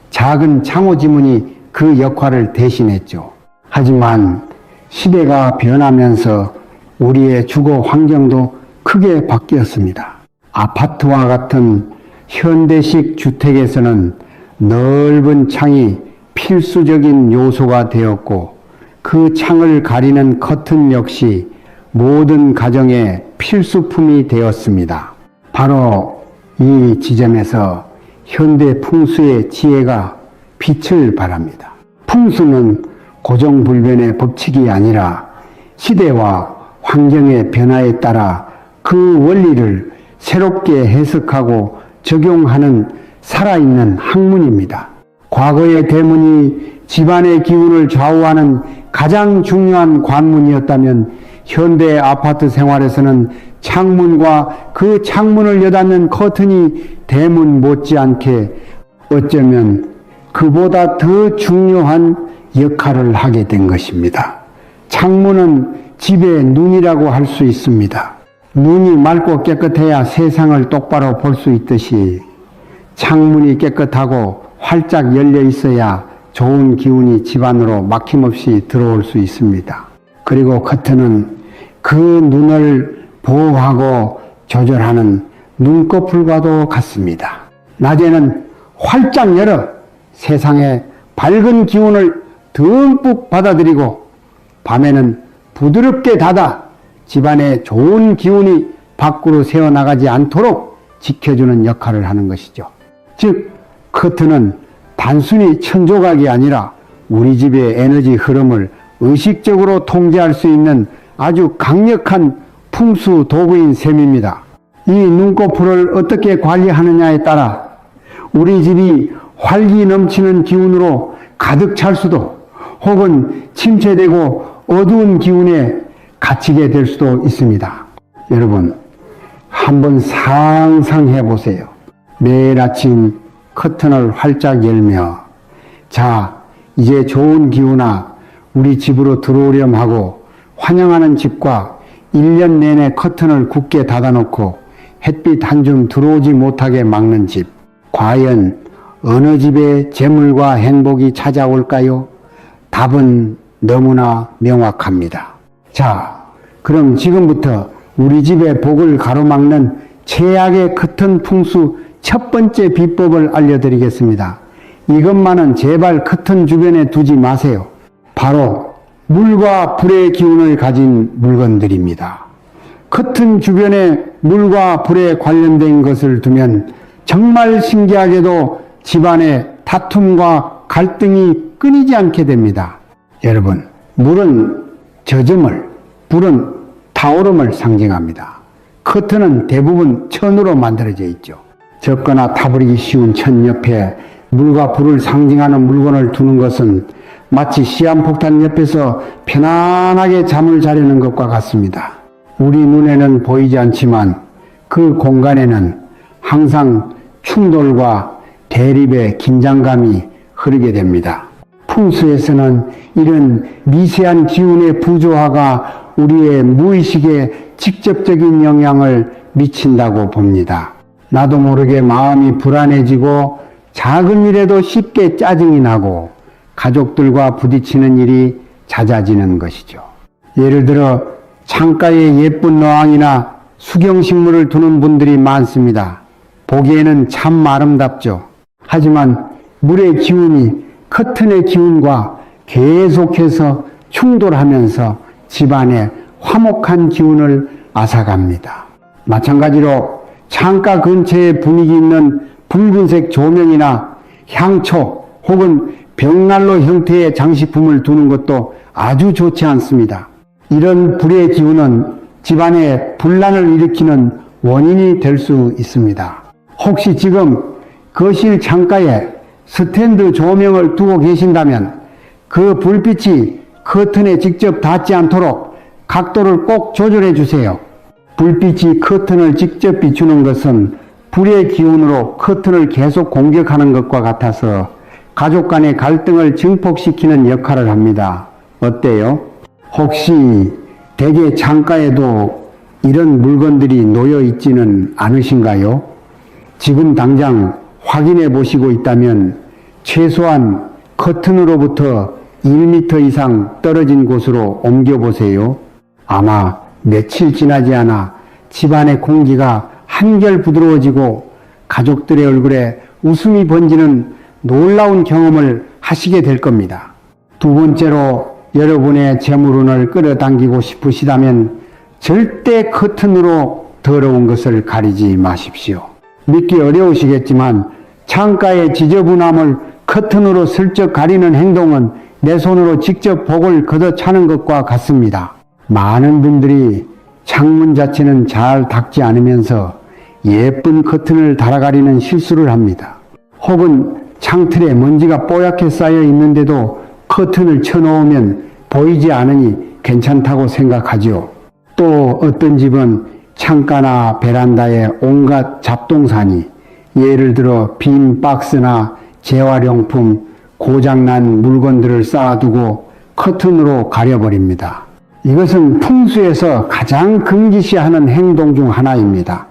작은 창호지문이 그 역할을 대신했죠. 하지만 시대가 변하면서 우리의 주거 환경도 크게 바뀌었습니다. 아파트와 같은 현대식 주택에서는 넓은 창이 필수적인 요소가 되었고 그 창을 가리는 커튼 역시 모든 가정의 필수품이 되었습니다. 바로 이 지점에서 현대 풍수의 지혜가 빛을 발합니다. 풍수는 고정불변의 법칙이 아니라 시대와 환경의 변화에 따라 그 원리를 새롭게 해석하고 적용하는 살아있는 학문입니다. 과거의 대문이 집안의 기운을 좌우하는 가장 중요한 관문이었다면 현대 아파트 생활에서는 창문과 그 창문을 여닫는 커튼이 대문 못지않게 어쩌면 그보다 더 중요한 역할을 하게 된 것입니다. 창문은 집의 눈이라고 할 수 있습니다. 눈이 맑고 깨끗해야 세상을 똑바로 볼 수 있듯이 창문이 깨끗하고 활짝 열려 있어야 좋은 기운이 집안으로 막힘없이 들어올 수 있습니다. 그리고 커튼은 그 눈을 보호하고 조절하는 눈꺼풀과도 같습니다. 낮에는 활짝 열어 세상의 밝은 기운을 듬뿍 받아들이고 밤에는 부드럽게 닫아 집안의 좋은 기운이 밖으로 새어나가지 않도록 지켜주는 역할을 하는 것이죠. 즉 커튼은 단순히 천조각이 아니라 우리 집의 에너지 흐름을 의식적으로 통제할 수 있는 아주 강력한 풍수 도구인 셈입니다. 이 눈꺼풀을 어떻게 관리하느냐에 따라 우리 집이 활기 넘치는 기운으로 가득 찰 수도 혹은 침체되고 어두운 기운에 갇히게 될 수도 있습니다. 여러분 한번 상상해 보세요. 매일 아침 커튼을 활짝 열며 자 이제 좋은 기운아 우리 집으로 들어오렴 하고 환영하는 집과 1년 내내 커튼을 굳게 닫아놓고 햇빛 한 줌 들어오지 못하게 막는 집, 과연 어느 집에 재물과 행복이 찾아올까요? 답은 너무나 명확합니다. 자, 그럼 지금부터 우리 집의 복을 가로막는 최악의 커튼 풍수 첫 번째 비법을 알려드리겠습니다. 이것만은 제발 커튼 주변에 두지 마세요. 바로 물과 불의 기운을 가진 물건들입니다. 커튼 주변에 물과 불에 관련된 것을 두면 정말 신기하게도 집안에 다툼과 갈등이 끊이지 않게 됩니다. 여러분, 물은 젖음을, 불은 타오름을 상징합니다. 커튼은 대부분 천으로 만들어져 있죠. 젖거나 타버리기 쉬운 천 옆에 물과 불을 상징하는 물건을 두는 것은 마치 시한폭탄 옆에서 편안하게 잠을 자려는 것과 같습니다. 우리 눈에는 보이지 않지만 그 공간에는 항상 충돌과 대립의 긴장감이 흐르게 됩니다. 풍수에서는 이런 미세한 기운의 부조화가 우리의 무의식에 직접적인 영향을 미친다고 봅니다. 나도 모르게 마음이 불안해지고 작은 일에도 쉽게 짜증이 나고 가족들과 부딪히는 일이 잦아지는 것이죠. 예를 들어 창가에 예쁜 어항이나 수경식물을 두는 분들이 많습니다. 보기에는 참 아름답죠. 하지만 물의 기운이 커튼의 기운과 계속해서 충돌하면서 집안에 화목한 기운을 앗아갑니다. 마찬가지로 창가 근처에 분위기 있는 붉은색 조명이나 향초 혹은 벽난로 형태의 장식품을 두는 것도 아주 좋지 않습니다. 이런 불의 기운은 집안에 분란을 일으키는 원인이 될 수 있습니다. 혹시 지금 거실 창가에 스탠드 조명을 두고 계신다면 그 불빛이 커튼에 직접 닿지 않도록 각도를 꼭 조절해 주세요. 불빛이 커튼을 직접 비추는 것은 불의 기운으로 커튼을 계속 공격하는 것과 같아서 가족 간의 갈등을 증폭시키는 역할을 합니다. 어때요? 혹시 댁의 창가에도 이런 물건들이 놓여 있지는 않으신가요? 지금 당장 확인해 보시고 있다면 최소한 커튼으로부터 1m 이상 떨어진 곳으로 옮겨 보세요. 아마 며칠 지나지 않아 집안의 공기가 한결 부드러워지고 가족들의 얼굴에 웃음이 번지는 놀라운 경험을 하시게 될 겁니다. 두 번째로 여러분의 재물운을 끌어당기고 싶으시다면 절대 커튼으로 더러운 것을 가리지 마십시오. 믿기 어려우시겠지만 창가의 지저분함을 커튼으로 슬쩍 가리는 행동은 내 손으로 직접 복을 걷어차는 것과 같습니다. 많은 분들이 창문 자체는 잘 닫지 않으면서 예쁜 커튼을 달아가리는 실수를 합니다. 혹은 창틀에 먼지가 뽀얗게 쌓여 있는데도 커튼을 쳐놓으면 보이지 않으니 괜찮다고 생각하지요. 또 어떤 집은 창가나 베란다에 온갖 잡동사니, 예를 들어 빈 박스나 재활용품, 고장난 물건들을 쌓아두고 커튼으로 가려버립니다. 이것은 풍수에서 가장 금기시하는 행동 중 하나입니다.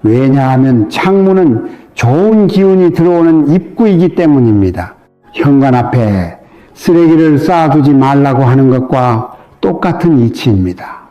왜냐하면 창문은 좋은 기운이 들어오는 입구이기 때문입니다. 현관 앞에 쓰레기를 쌓아두지 말라고 하는 것과 똑같은 이치입니다.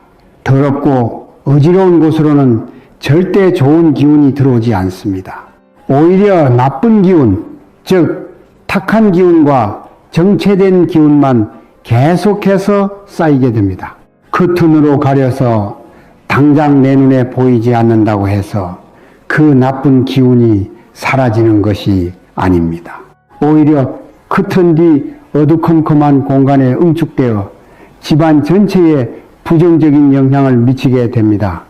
더럽고 어지러운 곳으로는 절대 좋은 기운이 들어오지 않습니다. 오히려 나쁜 기운, 즉 탁한 기운과 정체된 기운만 계속해서 쌓이게 됩니다. 커튼으로 가려서 당장 내 눈에 보이지 않는다고 해서 그 나쁜 기운이 사라지는 것이 아닙니다. 오히려 커튼 뒤 어두컴컴한 공간에 응축되어 집안 전체에 부정적인 영향을 미치게 됩니다.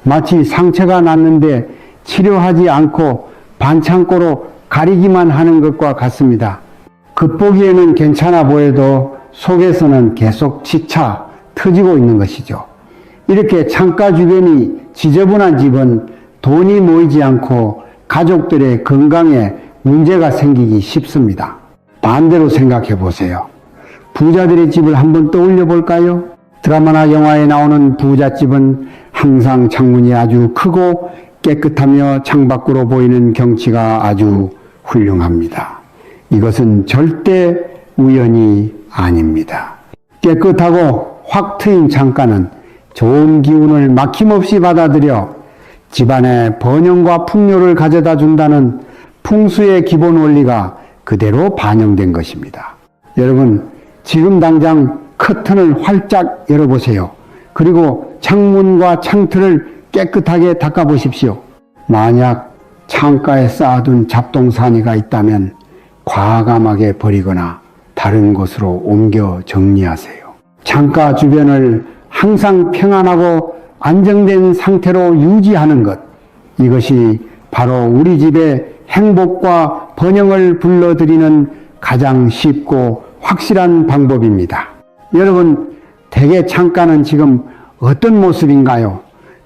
마치 상처가 났는데 치료하지 않고 반창고로 가리기만 하는 것과 같습니다. 겉보기에는 괜찮아 보여도 속에서는 계속 치차 터지고 있는 것이죠. 이렇게 창가 주변이 지저분한 집은 돈이 모이지 않고 가족들의 건강에 문제가 생기기 쉽습니다. 반대로 생각해 보세요. 부자들의 집을 한번 떠올려 볼까요? 드라마나 영화에 나오는 부잣집은 항상 창문이 아주 크고 깨끗하며 창밖으로 보이는 경치가 아주 훌륭합니다. 이것은 절대 우연이 아닙니다. 깨끗하고 확 트인 창가는 좋은 기운을 막힘없이 받아들여 집안에 번영과 풍요를 가져다 준다는 풍수의 기본 원리가 그대로 반영된 것입니다. 여러분, 지금 당장 커튼을 활짝 열어보세요. 그리고 창문과 창틀을 깨끗하게 닦아보십시오. 만약 창가에 쌓아둔 잡동사니가 있다면 과감하게 버리거나 다른 곳으로 옮겨 정리하세요. 창가 주변을 항상 평안하고 안정된 상태로 유지하는 것, 이것이 바로 우리 집의 행복과 번영을 불러들이는 가장 쉽고 확실한 방법입니다. 여러분, 댁의 창가는 지금 어떤 모습인가요?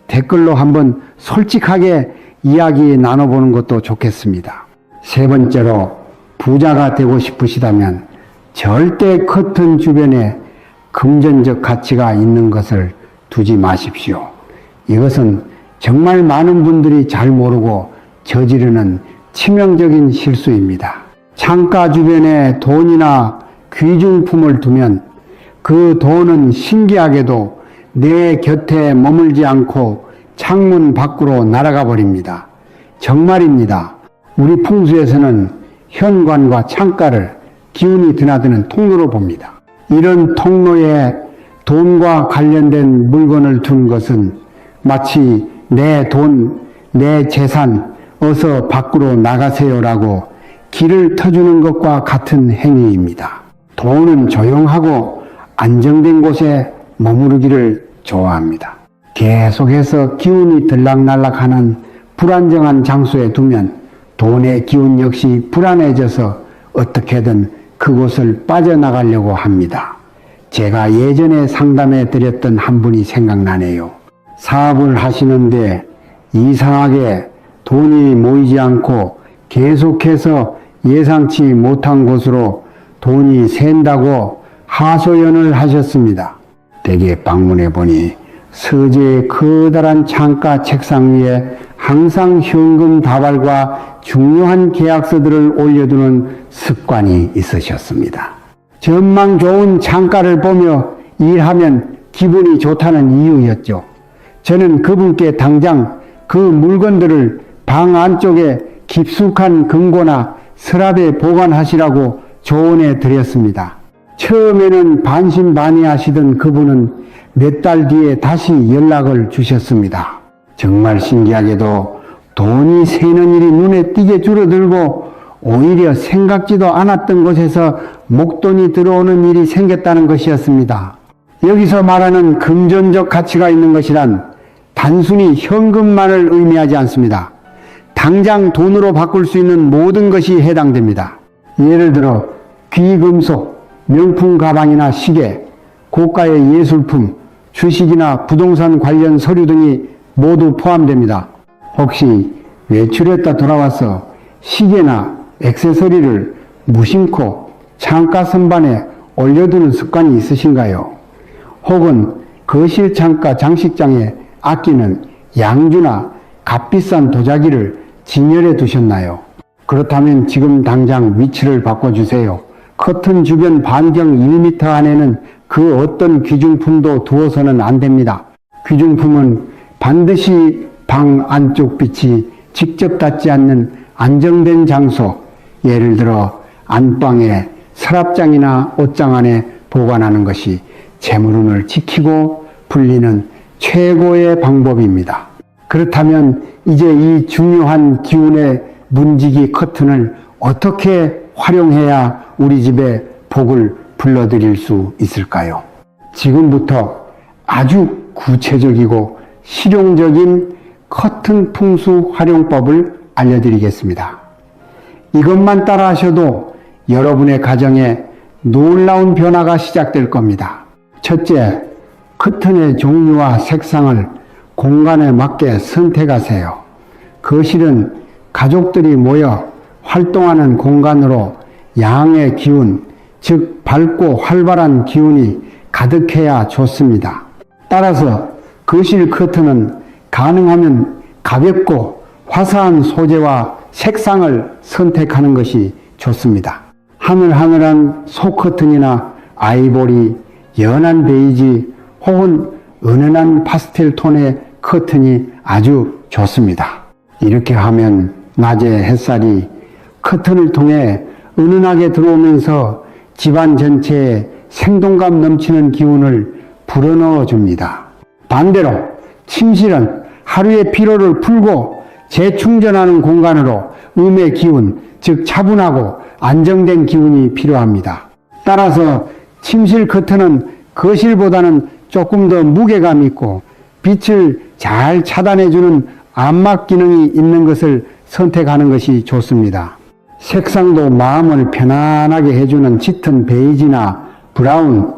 댓글로 한번 솔직하게 이야기 나눠보는 것도 좋겠습니다. 세 번째로, 부자가 되고 싶으시다면 절대 커튼 주변에 금전적 가치가 있는 것을 두지 마십시오. 이것은 정말 많은 분들이 잘 모르고 저지르는 치명적인 실수입니다. 창가 주변에 돈이나 귀중품을 두면 그 돈은 신기하게도 내 곁에 머물지 않고 창문 밖으로 날아가 버립니다. 정말입니다. 우리 풍수에서는 현관과 창가를 기운이 드나드는 통로로 봅니다. 이런 통로에 돈과 관련된 물건을 둔 것은 마치 내 돈, 내 재산, 어서 밖으로 나가세요라고 길을 터주는 것과 같은 행위입니다. 돈은 조용하고 안정된 곳에 머무르기를 좋아합니다. 계속해서 기운이 들락날락하는 불안정한 장소에 두면 돈의 기운 역시 불안해져서 어떻게든 그곳을 빠져나가려고 합니다. 제가 예전에 상담해 드렸던 한 분이 생각나네요. 사업을 하시는데 이상하게 돈이 모이지 않고 계속해서 예상치 못한 곳으로 돈이 샌다고 하소연을 하셨습니다. 댁에 방문해 보니 서재의 커다란 창가 책상 위에 항상 현금 다발과 중요한 계약서들을 올려두는 습관이 있으셨습니다. 전망 좋은 창가를 보며 일하면 기분이 좋다는 이유였죠. 저는 그분께 당장 그 물건들을 방 안쪽에 깊숙한 금고나 서랍에 보관하시라고 조언해 드렸습니다. 처음에는 반신반의하시던 그분은 몇 달 뒤에 다시 연락을 주셨습니다. 정말 신기하게도 돈이 새는 일이 눈에 띄게 줄어들고 오히려 생각지도 않았던 곳에서 목돈이 들어오는 일이 생겼다는 것이었습니다. 여기서 말하는 금전적 가치가 있는 것이란 단순히 현금만을 의미하지 않습니다. 당장 돈으로 바꿀 수 있는 모든 것이 해당됩니다. 예를 들어 귀금속, 명품 가방이나 시계, 고가의 예술품, 주식이나 부동산 관련 서류 등이 모두 포함됩니다. 혹시 외출했다 돌아와서 시계나 액세서리를 무심코 창가 선반에 올려두는 습관이 있으신가요? 혹은 거실 창가 장식장에 아끼는 양주나 값비싼 도자기를 진열해 두셨나요? 그렇다면 지금 당장 위치를 바꿔주세요. 커튼 주변 반경 1m 안에는 그 어떤 귀중품도 두어서는 안 됩니다. 귀중품은 반드시 방 안쪽 빛이 직접 닿지 않는 안정된 장소, 예를 들어 안방에 서랍장이나 옷장 안에 보관하는 것이 재물운을 지키고 불리는 최고의 방법입니다. 그렇다면 이제 이 중요한 기운의 문지기 커튼을 어떻게 활용해야 우리 집에 복을 불러들일 수 있을까요? 지금부터 아주 구체적이고 실용적인 커튼 풍수 활용법을 알려드리겠습니다. 이것만 따라 하셔도 여러분의 가정에 놀라운 변화가 시작될 겁니다. 첫째, 커튼의 종류와 색상을 공간에 맞게 선택하세요. 거실은 가족들이 모여 활동하는 공간으로 양의 기운, 즉 밝고 활발한 기운이 가득해야 좋습니다. 따라서 거실 커튼은 가능하면 가볍고 화사한 소재와 색상을 선택하는 것이 좋습니다. 하늘하늘한 소커튼이나 아이보리, 연한 베이지 혹은 은은한 파스텔 톤의 커튼이 아주 좋습니다. 이렇게 하면 낮에 햇살이 커튼을 통해 은은하게 들어오면서 집안 전체에 생동감 넘치는 기운을 불어넣어 줍니다. 반대로 침실은 하루의 피로를 풀고 재충전하는 공간으로 음의 기운, 즉 차분하고 안정된 기운이 필요합니다. 따라서 침실 커튼은 거실보다는 조금 더 무게감 있고 빛을 잘 차단해주는 암막 기능이 있는 것을 선택하는 것이 좋습니다. 색상도 마음을 편안하게 해주는 짙은 베이지나 브라운,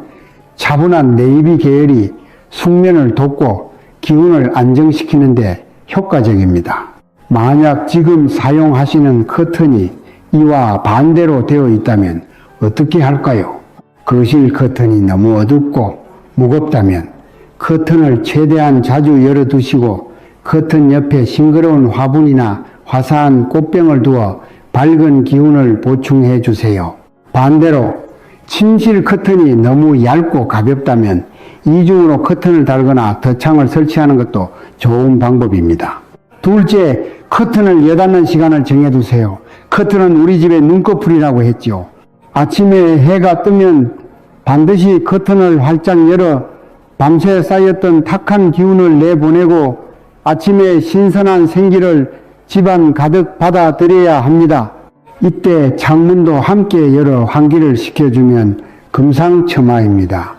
차분한 네이비 계열이 숙면을 돕고 기운을 안정시키는 데 효과적입니다. 만약 지금 사용하시는 커튼이 이와 반대로 되어 있다면 어떻게 할까요? 거실 커튼이 너무 어둡고 무겁다면 커튼을 최대한 자주 열어두시고 커튼 옆에 싱그러운 화분이나 화사한 꽃병을 두어 밝은 기운을 보충해 주세요. 반대로 침실 커튼이 너무 얇고 가볍다면 이중으로 커튼을 달거나 덧창을 설치하는 것도 좋은 방법입니다. 둘째, 커튼을 여닫는 시간을 정해두세요. 커튼은 우리 집의 눈꺼풀이라고 했죠. 아침에 해가 뜨면 반드시 커튼을 활짝 열어 밤새 쌓였던 탁한 기운을 내보내고 아침에 신선한 생기를 집안 가득 받아들여야 합니다. 이때 창문도 함께 열어 환기를 시켜주면 금상첨화입니다.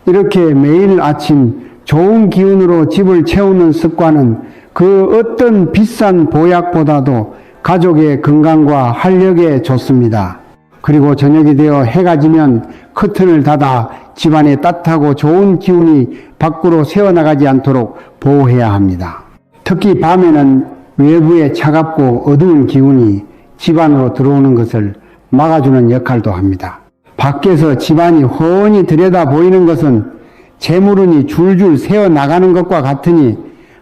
이렇게 매일 아침 좋은 기운으로 집을 채우는 습관은 그 어떤 비싼 보약보다도 가족의 건강과 활력에 좋습니다. 그리고 저녁이 되어 해가 지면 커튼을 닫아 집안에 따뜻하고 좋은 기운이 밖으로 새어나가지 않도록 보호해야 합니다. 특히 밤에는 외부의 차갑고 어두운 기운이 집안으로 들어오는 것을 막아주는 역할도 합니다. 밖에서 집안이 훤히 들여다 보이는 것은 재물운이 줄줄 새어나가는 것과 같으니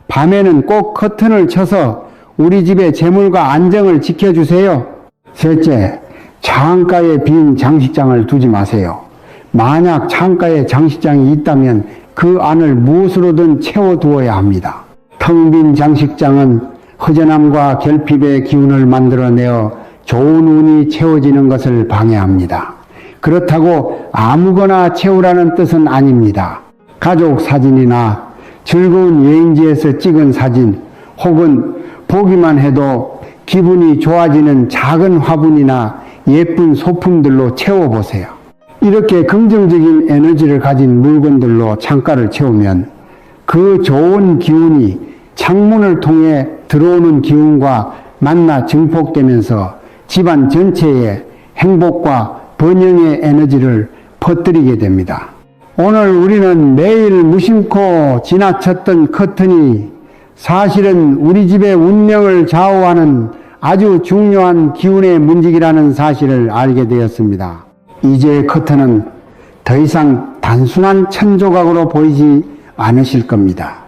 밤에는 꼭 커튼을 쳐서 우리 집의 재물과 안정을 지켜주세요. 셋째, 창가에 빈 장식장을 두지 마세요. 만약 창가에 장식장이 있다면 그 안을 무엇으로든 채워두어야 합니다. 텅 빈 장식장은 허전함과 결핍의 기운을 만들어내어 좋은 운이 채워지는 것을 방해합니다. 그렇다고 아무거나 채우라는 뜻은 아닙니다. 가족 사진이나 즐거운 여행지에서 찍은 사진 혹은 보기만 해도 기분이 좋아지는 작은 화분이나 예쁜 소품들로 채워보세요. 이렇게 긍정적인 에너지를 가진 물건들로 창가를 채우면 그 좋은 기운이 창문을 통해 들어오는 기운과 만나 증폭되면서 집안 전체에 행복과 번영의 에너지를 퍼뜨리게 됩니다. 오늘 우리는 매일 무심코 지나쳤던 커튼이 사실은 우리 집의 운명을 좌우하는 아주 중요한 기운의 문직이라는 사실을 알게 되었습니다. 이제 커튼은 더 이상 단순한 천조각으로 보이지 않으실 겁니다.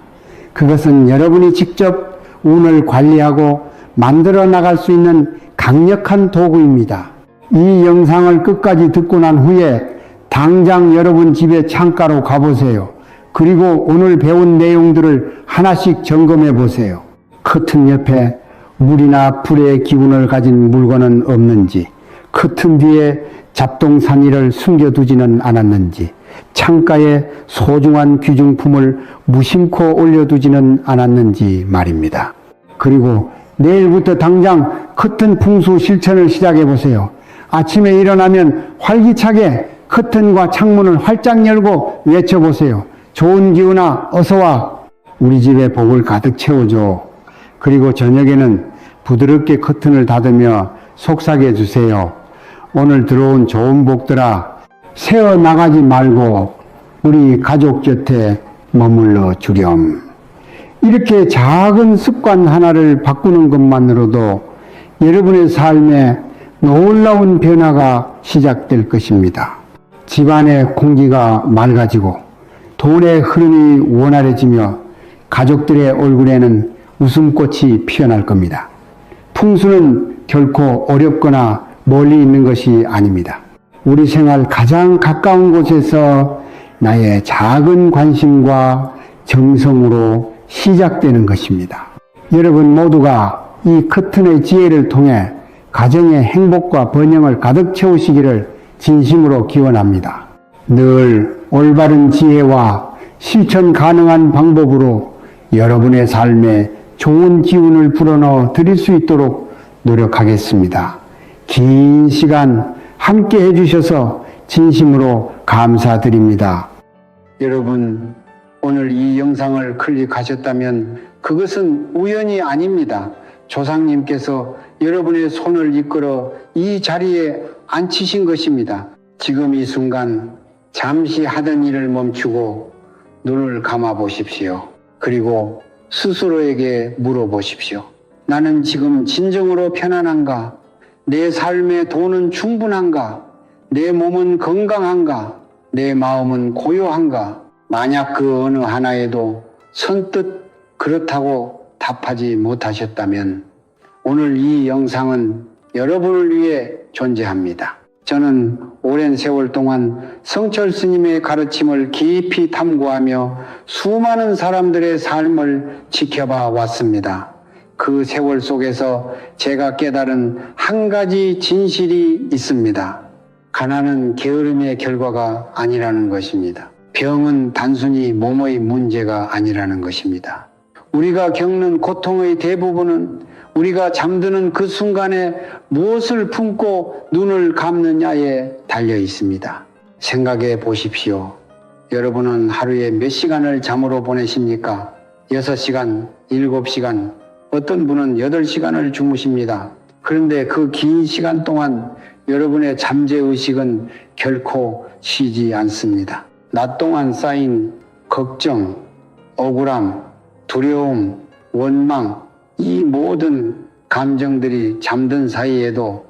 그것은 여러분이 직접 운을 관리하고 만들어 나갈 수 있는 강력한 도구입니다. 이 영상을 끝까지 듣고 난 후에 당장 여러분 집의 창가로 가보세요. 그리고 오늘 배운 내용들을 하나씩 점검해 보세요. 커튼 옆에 물이나 불의 기운을 가진 물건은 없는지, 커튼 뒤에 잡동사니를 숨겨두지는 않았는지, 창가에 소중한 귀중품을 무심코 올려두지는 않았는지 말입니다. 그리고 내일부터 당장 커튼 풍수 실천을 시작해 보세요. 아침에 일어나면 활기차게 커튼과 창문을 활짝 열고 외쳐보세요. 좋은 기운아 어서와. 우리 집에 복을 가득 채워줘. 그리고 저녁에는 부드럽게 커튼을 닫으며 속삭여 주세요. 오늘 들어온 좋은 복들아, 새어 나가지 말고 우리 가족 곁에 머물러 주렴. 이렇게 작은 습관 하나를 바꾸는 것만으로도 여러분의 삶에 놀라운 변화가 시작될 것입니다. 집안의 공기가 맑아지고 돈의 흐름이 원활해지며 가족들의 얼굴에는 웃음꽃이 피어날 겁니다. 풍수는 결코 어렵거나 멀리 있는 것이 아닙니다. 우리 생활 가장 가까운 곳에서 나의 작은 관심과 정성으로 시작되는 것입니다. 여러분 모두가 이 커튼의 지혜를 통해 가정의 행복과 번영을 가득 채우시기를 진심으로 기원합니다. 늘 올바른 지혜와 실천 가능한 방법으로 여러분의 삶에 좋은 기운을 불어넣어 드릴 수 있도록 노력하겠습니다. 긴 시간 함께 해주셔서 진심으로 감사드립니다. 여러분, 오늘 이 영상을 클릭하셨다면 그것은 우연이 아닙니다. 조상님께서 여러분의 손을 이끌어 이 자리에 앉히신 것입니다. 지금 이 순간 잠시 하던 일을 멈추고 눈을 감아 보십시오. 그리고 스스로에게 물어보십시오. 나는 지금 진정으로 편안한가? 내 삶의 돈은 충분한가? 내 몸은 건강한가? 내 마음은 고요한가? 만약 그 어느 하나에도 선뜻 그렇다고 답하지 못하셨다면 오늘 이 영상은 여러분을 위해 존재합니다. 저는 오랜 세월 동안 성철 스님의 가르침을 깊이 탐구하며 수많은 사람들의 삶을 지켜봐 왔습니다. 그 세월 속에서 제가 깨달은 한 가지 진실이 있습니다. 가난은 게으름의 결과가 아니라는 것입니다. 병은 단순히 몸의 문제가 아니라는 것입니다. 우리가 겪는 고통의 대부분은 우리가 잠드는 그 순간에 무엇을 품고 눈을 감느냐에 달려 있습니다. 생각해 보십시오. 여러분은 하루에 몇 시간을 잠으로 보내십니까? 6시간, 7시간, 어떤 분은 8시간을 주무십니다. 그런데 그 긴 시간 동안 여러분의 잠재의식은 결코 쉬지 않습니다. 낮 동안 쌓인 걱정, 억울함, 두려움, 원망, 이 모든 감정들이 잠든 사이에도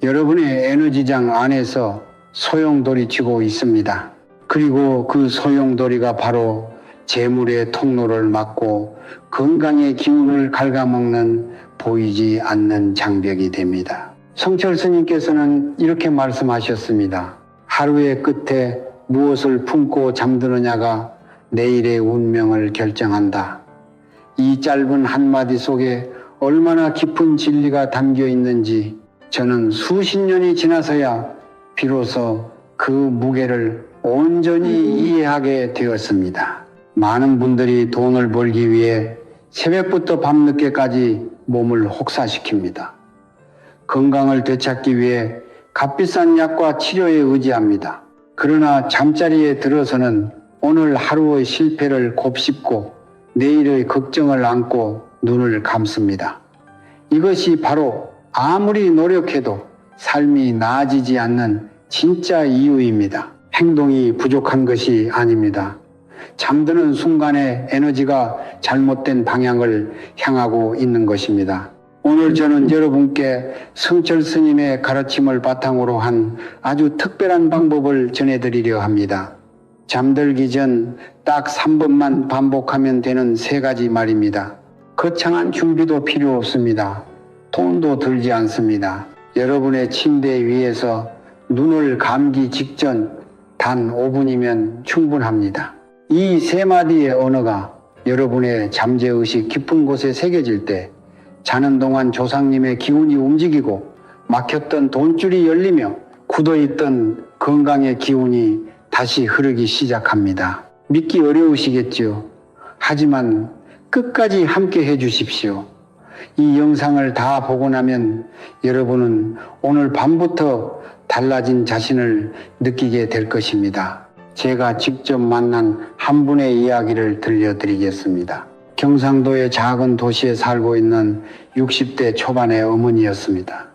여러분의 에너지장 안에서 소용돌이치고 있습니다. 그리고 그 소용돌이가 바로 재물의 통로를 막고 건강의 기운을 갉아먹는 보이지 않는 장벽이 됩니다. 성철 스님께서는 이렇게 말씀하셨습니다. 하루의 끝에 무엇을 품고 잠드느냐가 내일의 운명을 결정한다. 이 짧은 한마디 속에 얼마나 깊은 진리가 담겨 있는지 저는 수십 년이 지나서야 비로소 그 무게를 온전히 이해하게 되었습니다. 많은 분들이 돈을 벌기 위해 새벽부터 밤늦게까지 몸을 혹사시킵니다. 건강을 되찾기 위해 값비싼 약과 치료에 의지합니다. 그러나 잠자리에 들어서는 오늘 하루의 실패를 곱씹고 내일의 걱정을 안고 눈을 감습니다. 이것이 바로 아무리 노력해도 삶이 나아지지 않는 진짜 이유입니다. 행동이 부족한 것이 아닙니다. 잠드는 순간에 에너지가 잘못된 방향을 향하고 있는 것입니다. 오늘 저는 여러분께 성철 스님의 가르침을 바탕으로 한 아주 특별한 방법을 전해드리려 합니다. 잠들기 전 딱 3번만 반복하면 되는 3가지 말입니다. 거창한 준비도 필요 없습니다. 돈도 들지 않습니다. 여러분의 침대 위에서 눈을 감기 직전 단 5분이면 충분합니다. 이 3마디의 언어가 여러분의 잠재의식 깊은 곳에 새겨질 때 자는 동안 조상님의 기운이 움직이고 막혔던 돈줄이 열리며 굳어있던 건강의 기운이 다시 흐르기 시작합니다. 믿기 어려우시겠죠? 하지만 끝까지 함께 해주십시오. 이 영상을 다 보고 나면 여러분은 오늘 밤부터 달라진 자신을 느끼게 될 것입니다. 제가 직접 만난 한 분의 이야기를 들려드리겠습니다. 경상도의 작은 도시에 살고 있는 60대 초반의 어머니였습니다.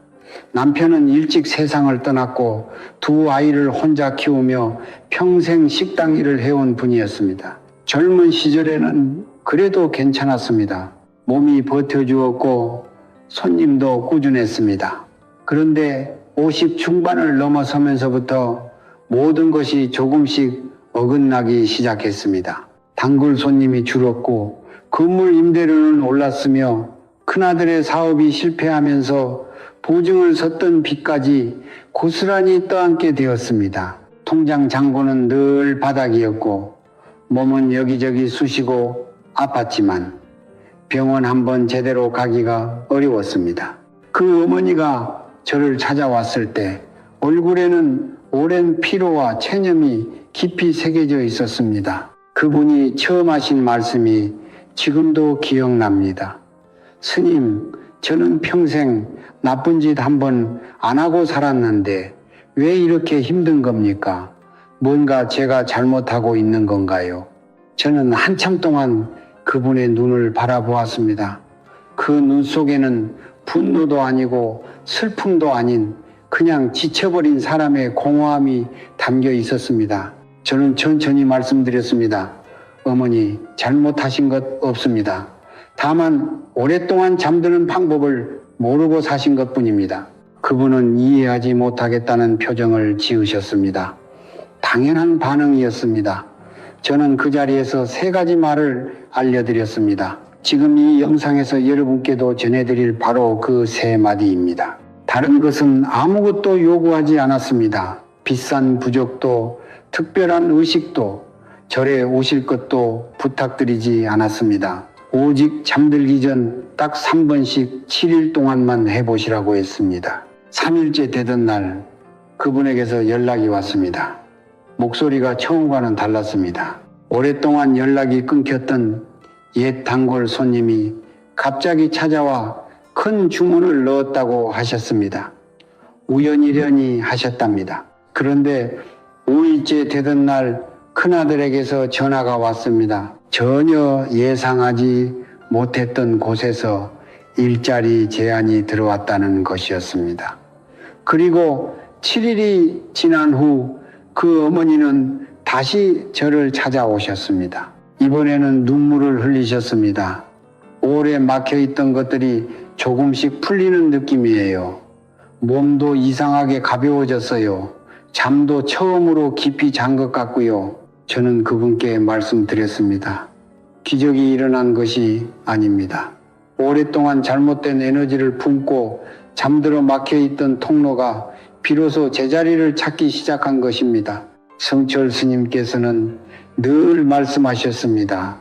남편은 일찍 세상을 떠났고 2 아이를 혼자 키우며 평생 식당 일을 해온 분이었습니다. 젊은 시절에는 그래도 괜찮았습니다. 몸이 버텨주었고 손님도 꾸준했습니다. 그런데 50 중반을 넘어서면서부터 모든 것이 조금씩 어긋나기 시작했습니다. 단골 손님이 줄었고 건물 임대료는 올랐으며 큰아들의 사업이 실패하면서 보증을 섰던 빚까지 고스란히 떠안게 되었습니다. 통장 잔고는 늘 바닥이었고 몸은 여기저기 쑤시고 아팠지만 병원 한번 제대로 가기가 어려웠습니다. 그 어머니가 저를 찾아왔을 때 얼굴에는 오랜 피로와 체념이 깊이 새겨져 있었습니다. 그분이 처음 하신 말씀이 지금도 기억납니다. 스님, 저는 평생 나쁜 짓 한 번 안 하고 살았는데 왜 이렇게 힘든 겁니까? 뭔가 제가 잘못하고 있는 건가요? 저는 한참 동안 그분의 눈을 바라보았습니다. 그 눈 속에는 분노도 아니고 슬픔도 아닌 그냥 지쳐버린 사람의 공허함이 담겨 있었습니다. 저는 천천히 말씀드렸습니다. 어머니, 잘못하신 것 없습니다. 다만 오랫동안 잠드는 방법을 모르고 사신 것뿐입니다. 그분은 이해하지 못하겠다는 표정을 지으셨습니다. 당연한 반응이었습니다. 저는 그 자리에서 3가지 말을 알려드렸습니다. 지금 이 영상에서 여러분께도 전해드릴 바로 그 3마디입니다. 다른 것은 아무것도 요구하지 않았습니다. 비싼 부적도 특별한 의식도 절에 오실 것도 부탁드리지 않았습니다. 오직 잠들기 전 딱 3번씩 7일 동안만 해보시라고 했습니다. 3일째 되던 날 그분에게서 연락이 왔습니다. 목소리가 처음과는 달랐습니다. 오랫동안 연락이 끊겼던 옛 단골 손님이 갑자기 찾아와 큰 주문을 넣었다고 하셨습니다. 우연이려니 하셨답니다. 그런데 5일째 되던 날 큰아들에게서 전화가 왔습니다. 전혀 예상하지 못했던 곳에서 일자리 제안이 들어왔다는 것이었습니다. 그리고 7일이 지난 후 그 어머니는 다시 저를 찾아오셨습니다. 이번에는 눈물을 흘리셨습니다. 오래 막혀있던 것들이 조금씩 풀리는 느낌이에요. 몸도 이상하게 가벼워졌어요. 잠도 처음으로 깊이 잔 것 같고요. 저는 그분께 말씀드렸습니다. 기적이 일어난 것이 아닙니다. 오랫동안 잘못된 에너지를 품고 잠들어 막혀있던 통로가 비로소 제자리를 찾기 시작한 것입니다. 성철 스님께서는 늘 말씀하셨습니다.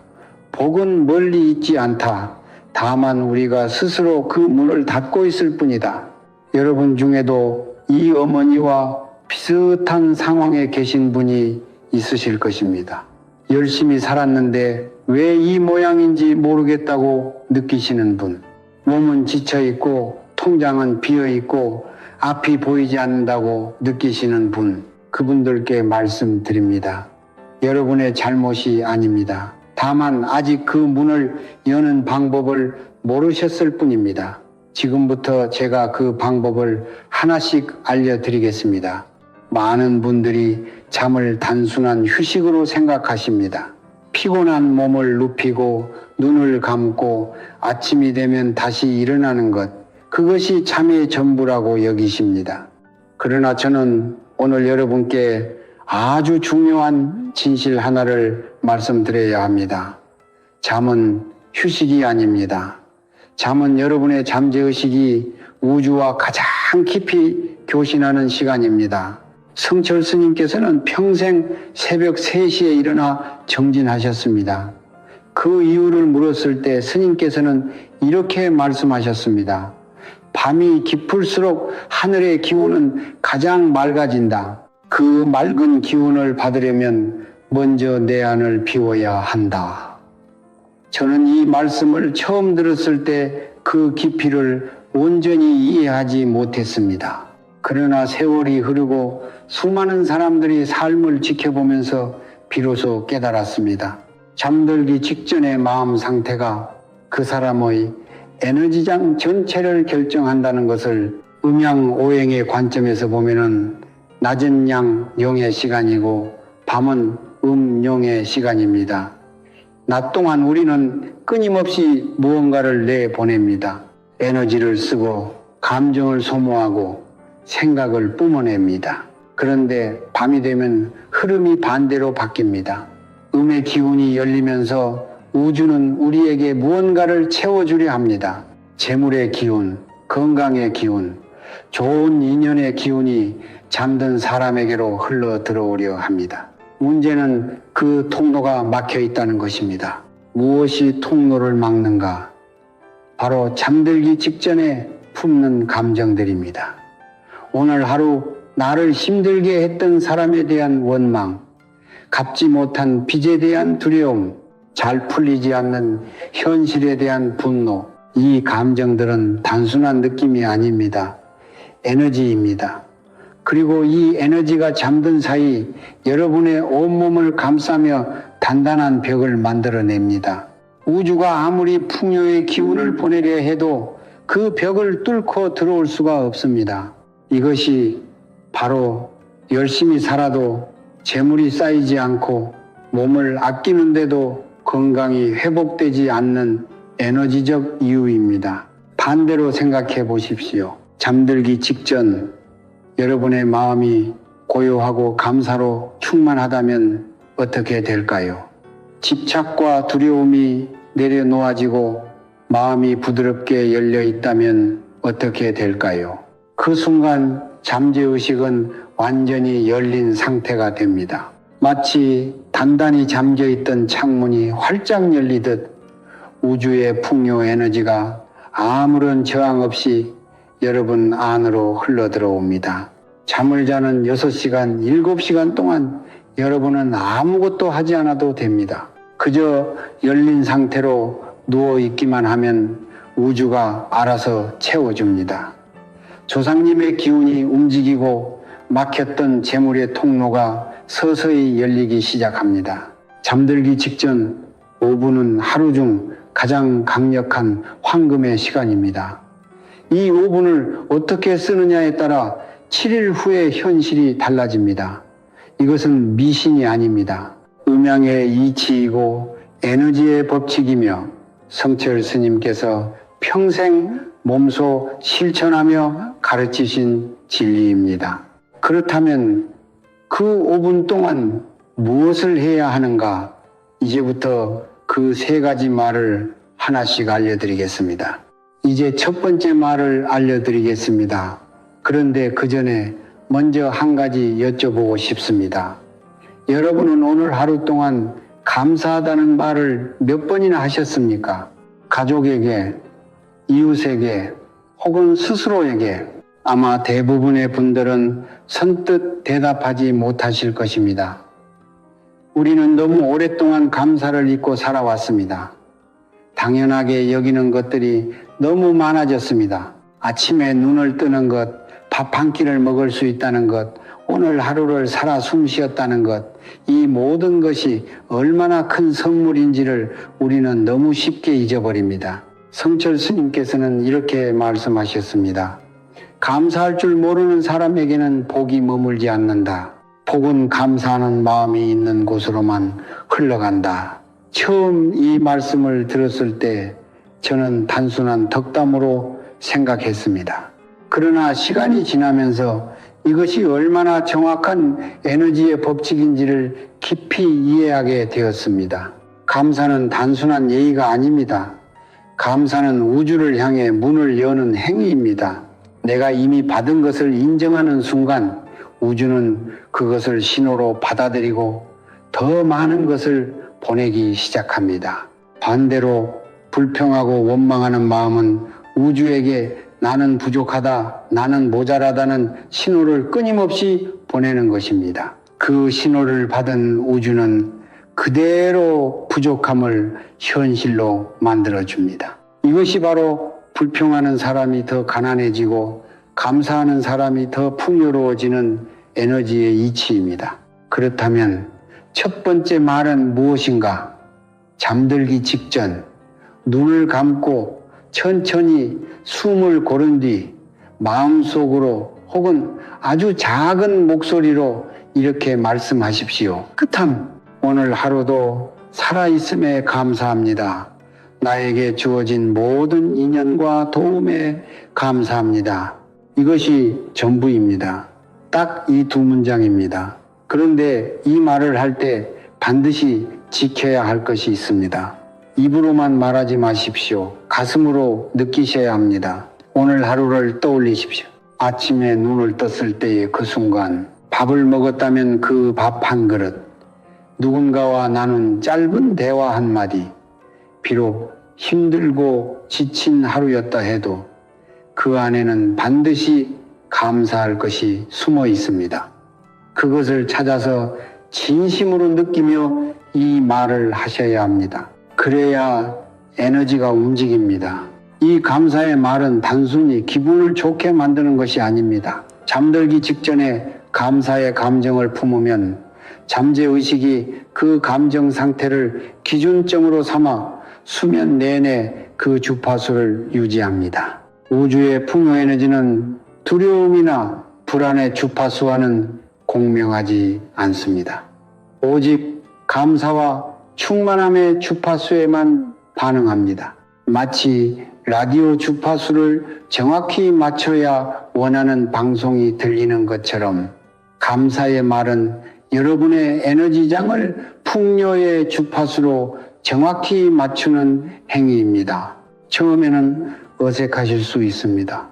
복은 멀리 있지 않다. 다만 우리가 스스로 그 문을 닫고 있을 뿐이다. 여러분 중에도 이 어머니와 비슷한 상황에 계신 분이 있으실 것입니다. 열심히 살았는데 왜 이 모양인지 모르겠다고 느끼시는 분, 몸은 지쳐있고 통장은 비어있고 앞이 보이지 않는다고 느끼시는 분, 그분들께 말씀드립니다. 여러분의 잘못이 아닙니다. 다만 아직 그 문을 여는 방법을 모르셨을 뿐입니다. 지금부터 제가 그 방법을 하나씩 알려드리겠습니다. 많은 분들이 잠을 단순한 휴식으로 생각하십니다. 피곤한 몸을 눕히고 눈을 감고 아침이 되면 다시 일어나는 것, 그것이 잠의 전부라고 여기십니다. 그러나 저는 오늘 여러분께 아주 중요한 진실 하나를 말씀드려야 합니다. 잠은 휴식이 아닙니다. 잠은 여러분의 잠재의식이 우주와 가장 깊이 교신하는 시간입니다. 성철 스님께서는 평생 새벽 3시에 일어나 정진하셨습니다. 그 이유를 물었을 때 스님께서는 이렇게 말씀하셨습니다. 밤이 깊을수록 하늘의 기운은 가장 맑아진다. 그 맑은 기운을 받으려면 먼저 내 안을 비워야 한다. 저는 이 말씀을 처음 들었을 때 그 깊이를 온전히 이해하지 못했습니다. 그러나 세월이 흐르고 수많은 사람들이 삶을 지켜보면서 비로소 깨달았습니다. 잠들기 직전의 마음 상태가 그 사람의 에너지장 전체를 결정한다는 것을 음양오행의 관점에서 보면은 낮은 양 영의 시간이고 밤은 음영의 시간입니다. 낮 동안 우리는 끊임없이 무언가를 내보냅니다. 에너지를 쓰고 감정을 소모하고 생각을 뿜어냅니다. 그런데 밤이 되면 흐름이 반대로 바뀝니다. 음의 기운이 열리면서 우주는 우리에게 무언가를 채워주려 합니다. 재물의 기운, 건강의 기운, 좋은 인연의 기운이 잠든 사람에게로 흘러 들어오려 합니다. 문제는 그 통로가 막혀 있다는 것입니다. 무엇이 통로를 막는가? 바로 잠들기 직전에 품는 감정들입니다. 오늘 하루 나를 힘들게 했던 사람에 대한 원망, 갚지 못한 빚에 대한 두려움, 잘 풀리지 않는 현실에 대한 분노, 이 감정들은 단순한 느낌이 아닙니다. 에너지입니다. 그리고 이 에너지가 잠든 사이 여러분의 온몸을 감싸며 단단한 벽을 만들어냅니다. 우주가 아무리 풍요의 기운을 보내려 해도 그 벽을 뚫고 들어올 수가 없습니다. 이것이 바로 열심히 살아도 재물이 쌓이지 않고 몸을 아끼는데도 건강이 회복되지 않는 에너지적 이유입니다. 반대로 생각해 보십시오. 잠들기 직전 여러분의 마음이 고요하고 감사로 충만하다면 어떻게 될까요? 집착과 두려움이 내려놓아지고 마음이 부드럽게 열려 있다면 어떻게 될까요? 그 순간 잠재의식은 완전히 열린 상태가 됩니다. 마치 단단히 잠겨있던 창문이 활짝 열리듯 우주의 풍요 에너지가 아무런 저항 없이 여러분 안으로 흘러 들어옵니다. 잠을 자는 6시간, 7시간 동안 여러분은 아무것도 하지 않아도 됩니다. 그저 열린 상태로 누워있기만 하면 우주가 알아서 채워줍니다. 조상님의 기운이 움직이고 막혔던 재물의 통로가 서서히 열리기 시작합니다. 잠들기 직전 5분은 하루 중 가장 강력한 황금의 시간입니다. 이 5분을 어떻게 쓰느냐에 따라 7일 후의 현실이 달라집니다. 이것은 미신이 아닙니다. 음양의 이치이고 에너지의 법칙이며 성철 스님께서 평생 몸소 실천하며 가르치신 진리입니다. 그렇다면 그 5분 동안 무엇을 해야 하는가? 이제부터 그 3가지 말을 하나씩 알려드리겠습니다. 이제 첫 번째 말을 알려드리겠습니다. 그런데 그 전에 먼저 한 가지 여쭤보고 싶습니다. 여러분은 오늘 하루 동안 감사하다는 말을 몇 번이나 하셨습니까? 가족에게, 이웃에게, 혹은 스스로에게. 아마 대부분의 분들은 선뜻 대답하지 못하실 것입니다. 우리는 너무 오랫동안 감사를 잊고 살아왔습니다. 당연하게 여기는 것들이 너무 많아졌습니다. 아침에 눈을 뜨는 것, 밥 한 끼를 먹을 수 있다는 것, 오늘 하루를 살아 숨 쉬었다는 것, 이 모든 것이 얼마나 큰 선물인지를 우리는 너무 쉽게 잊어버립니다. 성철 스님께서는 이렇게 말씀하셨습니다. 감사할 줄 모르는 사람에게는 복이 머물지 않는다. 복은 감사하는 마음이 있는 곳으로만 흘러간다. 처음 이 말씀을 들었을 때 저는 단순한 덕담으로 생각했습니다. 그러나 시간이 지나면서 이것이 얼마나 정확한 에너지의 법칙인지를 깊이 이해하게 되었습니다. 감사는 단순한 예의가 아닙니다. 감사는 우주를 향해 문을 여는 행위입니다. 내가 이미 받은 것을 인정하는 순간 우주는 그것을 신호로 받아들이고 더 많은 것을 보내기 시작합니다. 반대로 불평하고 원망하는 마음은 우주에게 나는 부족하다, 나는 모자라다는 신호를 끊임없이 보내는 것입니다. 그 신호를 받은 우주는 그대로 부족함을 현실로 만들어줍니다. 이것이 바로 불평하는 사람이 더 가난해지고 감사하는 사람이 더 풍요로워지는 에너지의 이치입니다. 그렇다면 첫 번째 말은 무엇인가? 잠들기 직전 눈을 감고 천천히 숨을 고른 뒤 마음속으로 혹은 아주 작은 목소리로 이렇게 말씀하십시오. 끝함. 오늘 하루도 살아있음에 감사합니다. 나에게 주어진 모든 인연과 도움에 감사합니다. 이것이 전부입니다. 딱 이 두 문장입니다. 그런데 이 말을 할 때 반드시 지켜야 할 것이 있습니다. 입으로만 말하지 마십시오. 가슴으로 느끼셔야 합니다. 오늘 하루를 떠올리십시오. 아침에 눈을 떴을 때의 그 순간, 밥을 먹었다면 그 밥 한 그릇, 누군가와 나눈 짧은 대화 한마디, 비록 힘들고 지친 하루였다 해도 그 안에는 반드시 감사할 것이 숨어 있습니다. 그것을 찾아서 진심으로 느끼며 이 말을 하셔야 합니다. 그래야 에너지가 움직입니다. 이 감사의 말은 단순히 기분을 좋게 만드는 것이 아닙니다. 잠들기 직전에 감사의 감정을 품으면 잠재의식이 그 감정 상태를 기준점으로 삼아 수면 내내 그 주파수를 유지합니다. 우주의 풍요 에너지는 두려움이나 불안의 주파수와는 공명하지 않습니다. 오직 감사와 충만함의 주파수에만 반응합니다. 마치 라디오 주파수를 정확히 맞춰야 원하는 방송이 들리는 것처럼 감사의 말은 여러분의 에너지장을 풍요의 주파수로 정확히 맞추는 행위입니다. 처음에는 어색하실 수 있습니다.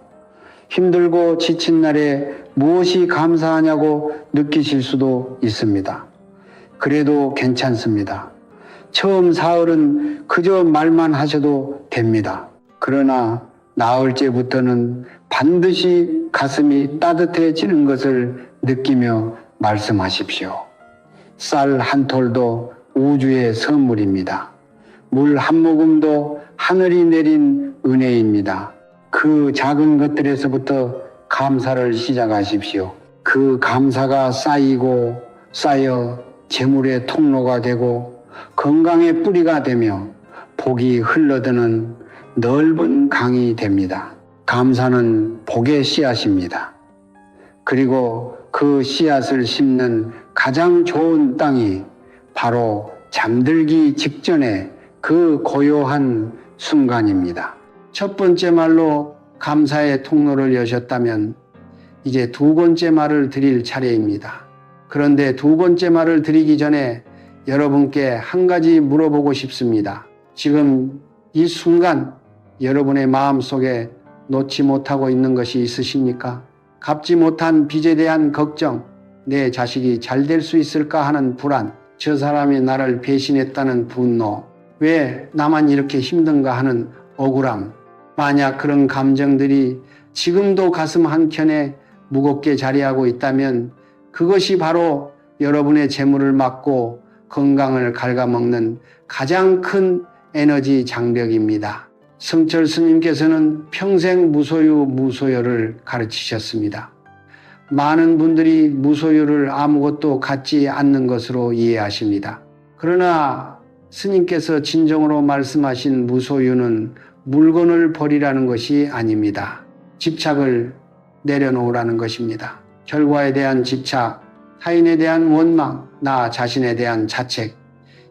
힘들고 지친 날에 무엇이 감사하냐고 느끼실 수도 있습니다. 그래도 괜찮습니다. 처음 사흘은 그저 말만 하셔도 됩니다. 그러나 나흘째부터는 반드시 가슴이 따뜻해지는 것을 느끼며 말씀하십시오. 쌀 한 톨도 우주의 선물입니다. 물 한 모금도 하늘이 내린 은혜입니다. 그 작은 것들에서부터 감사를 시작하십시오. 그 감사가 쌓이고 쌓여 재물의 통로가 되고 건강의 뿌리가 되며 복이 흘러드는 넓은 강이 됩니다. 감사는 복의 씨앗입니다. 그리고 그 씨앗을 심는 가장 좋은 땅이 바로 잠들기 직전에 그 고요한 순간입니다. 첫 번째 말로 감사의 통로를 여셨다면 이제 두 번째 말을 드릴 차례입니다. 그런데 두 번째 말을 드리기 전에 여러분께 한 가지 물어보고 싶습니다. 지금 이 순간 여러분의 마음속에 놓지 못하고 있는 것이 있으십니까? 갚지 못한 빚에 대한 걱정, 내 자식이 잘 될 수 있을까 하는 불안, 저 사람이 나를 배신했다는 분노, 왜 나만 이렇게 힘든가 하는 억울함. 만약 그런 감정들이 지금도 가슴 한켠에 무겁게 자리하고 있다면 그것이 바로 여러분의 재물을 막고 건강을 갉아먹는 가장 큰 에너지 장벽입니다. 성철 스님께서는 평생 무소유, 무소유를 가르치셨습니다. 많은 분들이 무소유를 아무것도 갖지 않는 것으로 이해하십니다. 그러나 스님께서 진정으로 말씀하신 무소유는 물건을 버리라는 것이 아닙니다. 집착을 내려놓으라는 것입니다. 결과에 대한 집착, 타인에 대한 원망, 나 자신에 대한 자책,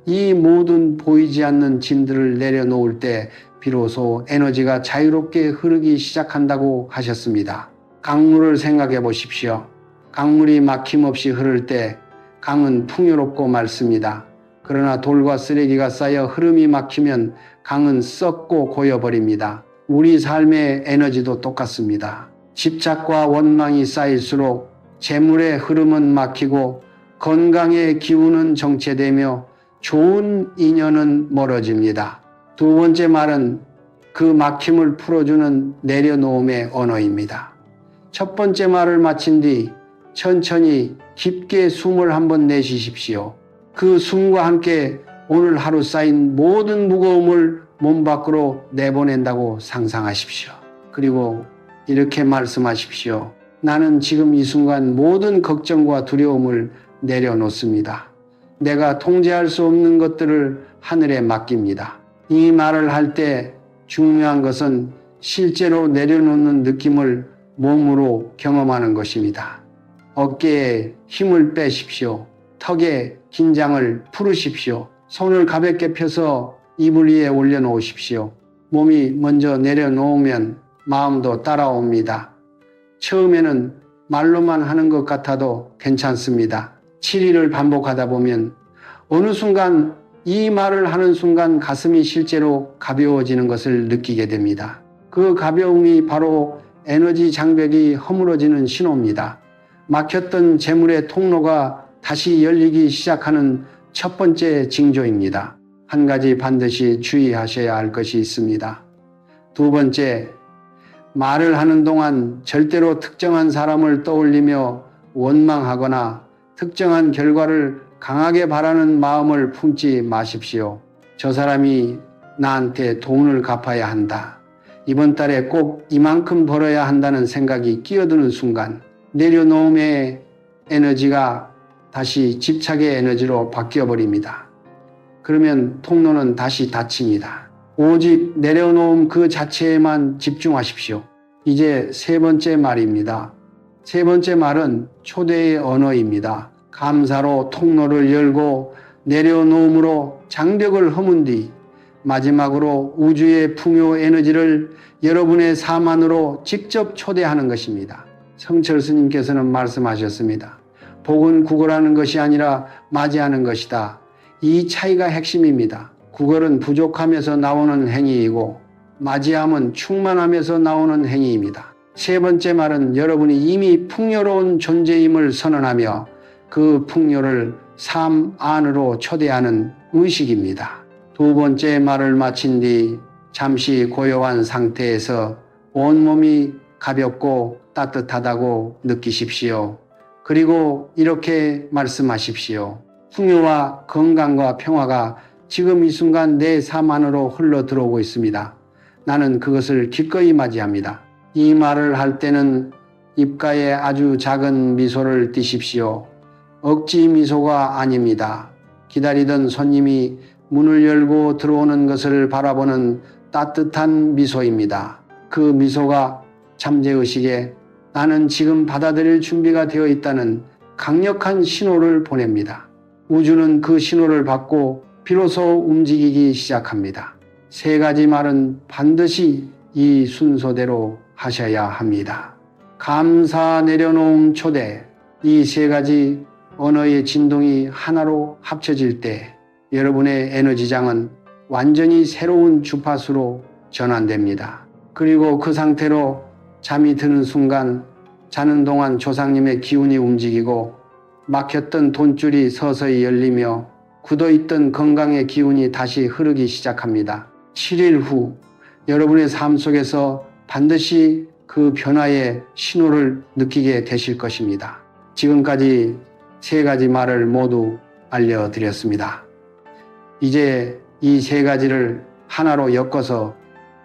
이 모든 보이지 않는 짐들을 내려놓을 때 비로소 에너지가 자유롭게 흐르기 시작한다고 하셨습니다. 강물을 생각해 보십시오. 강물이 막힘없이 흐를 때 강은 풍요롭고 맑습니다. 그러나 돌과 쓰레기가 쌓여 흐름이 막히면 강은 썩고 고여버립니다. 우리 삶의 에너지도 똑같습니다. 집착과 원망이 쌓일수록 재물의 흐름은 막히고 건강의 기운은 정체되며 좋은 인연은 멀어집니다. 두 번째 말은 그 막힘을 풀어주는 내려놓음의 언어입니다. 첫 번째 말을 마친 뒤 천천히 깊게 숨을 한번 내쉬십시오. 그 숨과 함께 오늘 하루 쌓인 모든 무거움을 몸 밖으로 내보낸다고 상상하십시오. 그리고 이렇게 말씀하십시오. 나는 지금 이 순간 모든 걱정과 두려움을 내려놓습니다. 내가 통제할 수 없는 것들을 하늘에 맡깁니다. 이 말을 할 때 중요한 것은 실제로 내려놓는 느낌을 몸으로 경험하는 것입니다. 어깨에 힘을 빼십시오. 턱에 긴장을 풀으십시오. 손을 가볍게 펴서 이불 위에 올려놓으십시오. 몸이 먼저 내려놓으면 마음도 따라옵니다. 처음에는 말로만 하는 것 같아도 괜찮습니다. 7일을 반복하다 보면 어느 순간 이 말을 하는 순간 가슴이 실제로 가벼워지는 것을 느끼게 됩니다. 그 가벼움이 바로 에너지 장벽이 허물어지는 신호입니다. 막혔던 재물의 통로가 다시 열리기 시작하는 첫 번째 징조입니다. 한 가지 반드시 주의하셔야 할 것이 있습니다. 두 번째, 말을 하는 동안 절대로 특정한 사람을 떠올리며 원망하거나 특정한 결과를 강하게 바라는 마음을 품지 마십시오. 저 사람이 나한테 돈을 갚아야 한다. 이번 달에 꼭 이만큼 벌어야 한다는 생각이 끼어드는 순간 내려놓음의 에너지가 다시 집착의 에너지로 바뀌어버립니다. 그러면 통로는 다시 닫힙니다. 오직 내려놓음 그 자체에만 집중하십시오. 이제 세 번째 말입니다. 세 번째 말은 초대의 언어입니다. 감사로 통로를 열고 내려놓음으로 장벽을 허문 뒤 마지막으로 우주의 풍요 에너지를 여러분의 삶 안으로 직접 초대하는 것입니다. 성철 스님께서는 말씀하셨습니다. 복은 구걸하는 것이 아니라 맞이하는 것이다. 이 차이가 핵심입니다. 구걸은 부족함에서 나오는 행위이고 맞이함은 충만함에서 나오는 행위입니다. 세 번째 말은 여러분이 이미 풍요로운 존재임을 선언하며 그 풍요를 삶 안으로 초대하는 의식입니다. 두 번째 말을 마친 뒤 잠시 고요한 상태에서 온몸이 가볍고 따뜻하다고 느끼십시오. 그리고 이렇게 말씀하십시오. 풍요와 건강과 평화가 지금 이 순간 내 삶 안으로 흘러 들어오고 있습니다. 나는 그것을 기꺼이 맞이합니다. 이 말을 할 때는 입가에 아주 작은 미소를 띠십시오. 억지 미소가 아닙니다. 기다리던 손님이 문을 열고 들어오는 것을 바라보는 따뜻한 미소입니다. 그 미소가 잠재의식에 나는 지금 받아들일 준비가 되어 있다는 강력한 신호를 보냅니다. 우주는 그 신호를 받고 비로소 움직이기 시작합니다. 세 가지 말은 반드시 이 순서대로 하셔야 합니다. 감사, 내려놓음, 초대, 이 세 가지 언어의 진동이 하나로 합쳐질 때 여러분의 에너지장은 완전히 새로운 주파수로 전환됩니다. 그리고 그 상태로 잠이 드는 순간 자는 동안 조상님의 기운이 움직이고 막혔던 돈줄이 서서히 열리며 굳어있던 건강의 기운이 다시 흐르기 시작합니다. 7일 후 여러분의 삶 속에서 반드시 그 변화의 신호를 느끼게 되실 것입니다. 지금까지 세 가지 말을 모두 알려드렸습니다. 이제 이 세 가지를 하나로 엮어서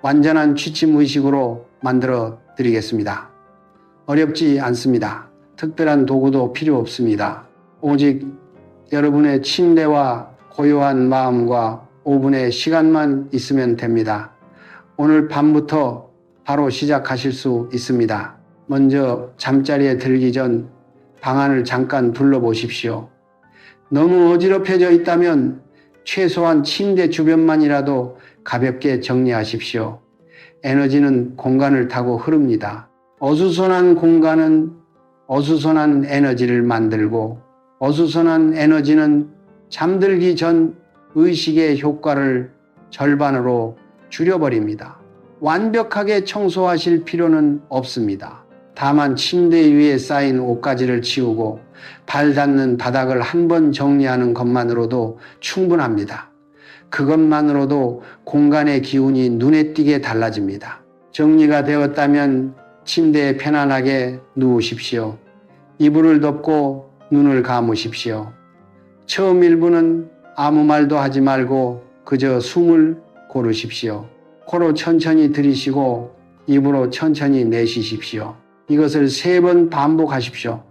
완전한 취침의식으로 만들어 드리겠습니다. 어렵지 않습니다. 특별한 도구도 필요 없습니다. 오직 여러분의 침대와 고요한 마음과 5분의 시간만 있으면 됩니다. 오늘 밤부터 바로 시작하실 수 있습니다. 먼저 잠자리에 들기 전 방안을 잠깐 둘러보십시오. 너무 어지럽혀져 있다면 최소한 침대 주변만이라도 가볍게 정리하십시오. 에너지는 공간을 타고 흐릅니다. 어수선한 공간은 어수선한 에너지를 만들고 어수선한 에너지는 잠들기 전 의식의 효과를 절반으로 줄여버립니다. 완벽하게 청소하실 필요는 없습니다. 다만 침대 위에 쌓인 옷가지를 치우고 발 닿는 바닥을 한번 정리하는 것만으로도 충분합니다. 그것만으로도 공간의 기운이 눈에 띄게 달라집니다. 정리가 되었다면 침대에 편안하게 누우십시오. 이불을 덮고 눈을 감으십시오. 처음 1분은 아무 말도 하지 말고 그저 숨을 고르십시오. 코로 천천히 들이쉬고 입으로 천천히 내쉬십시오. 이것을 3번 반복하십시오.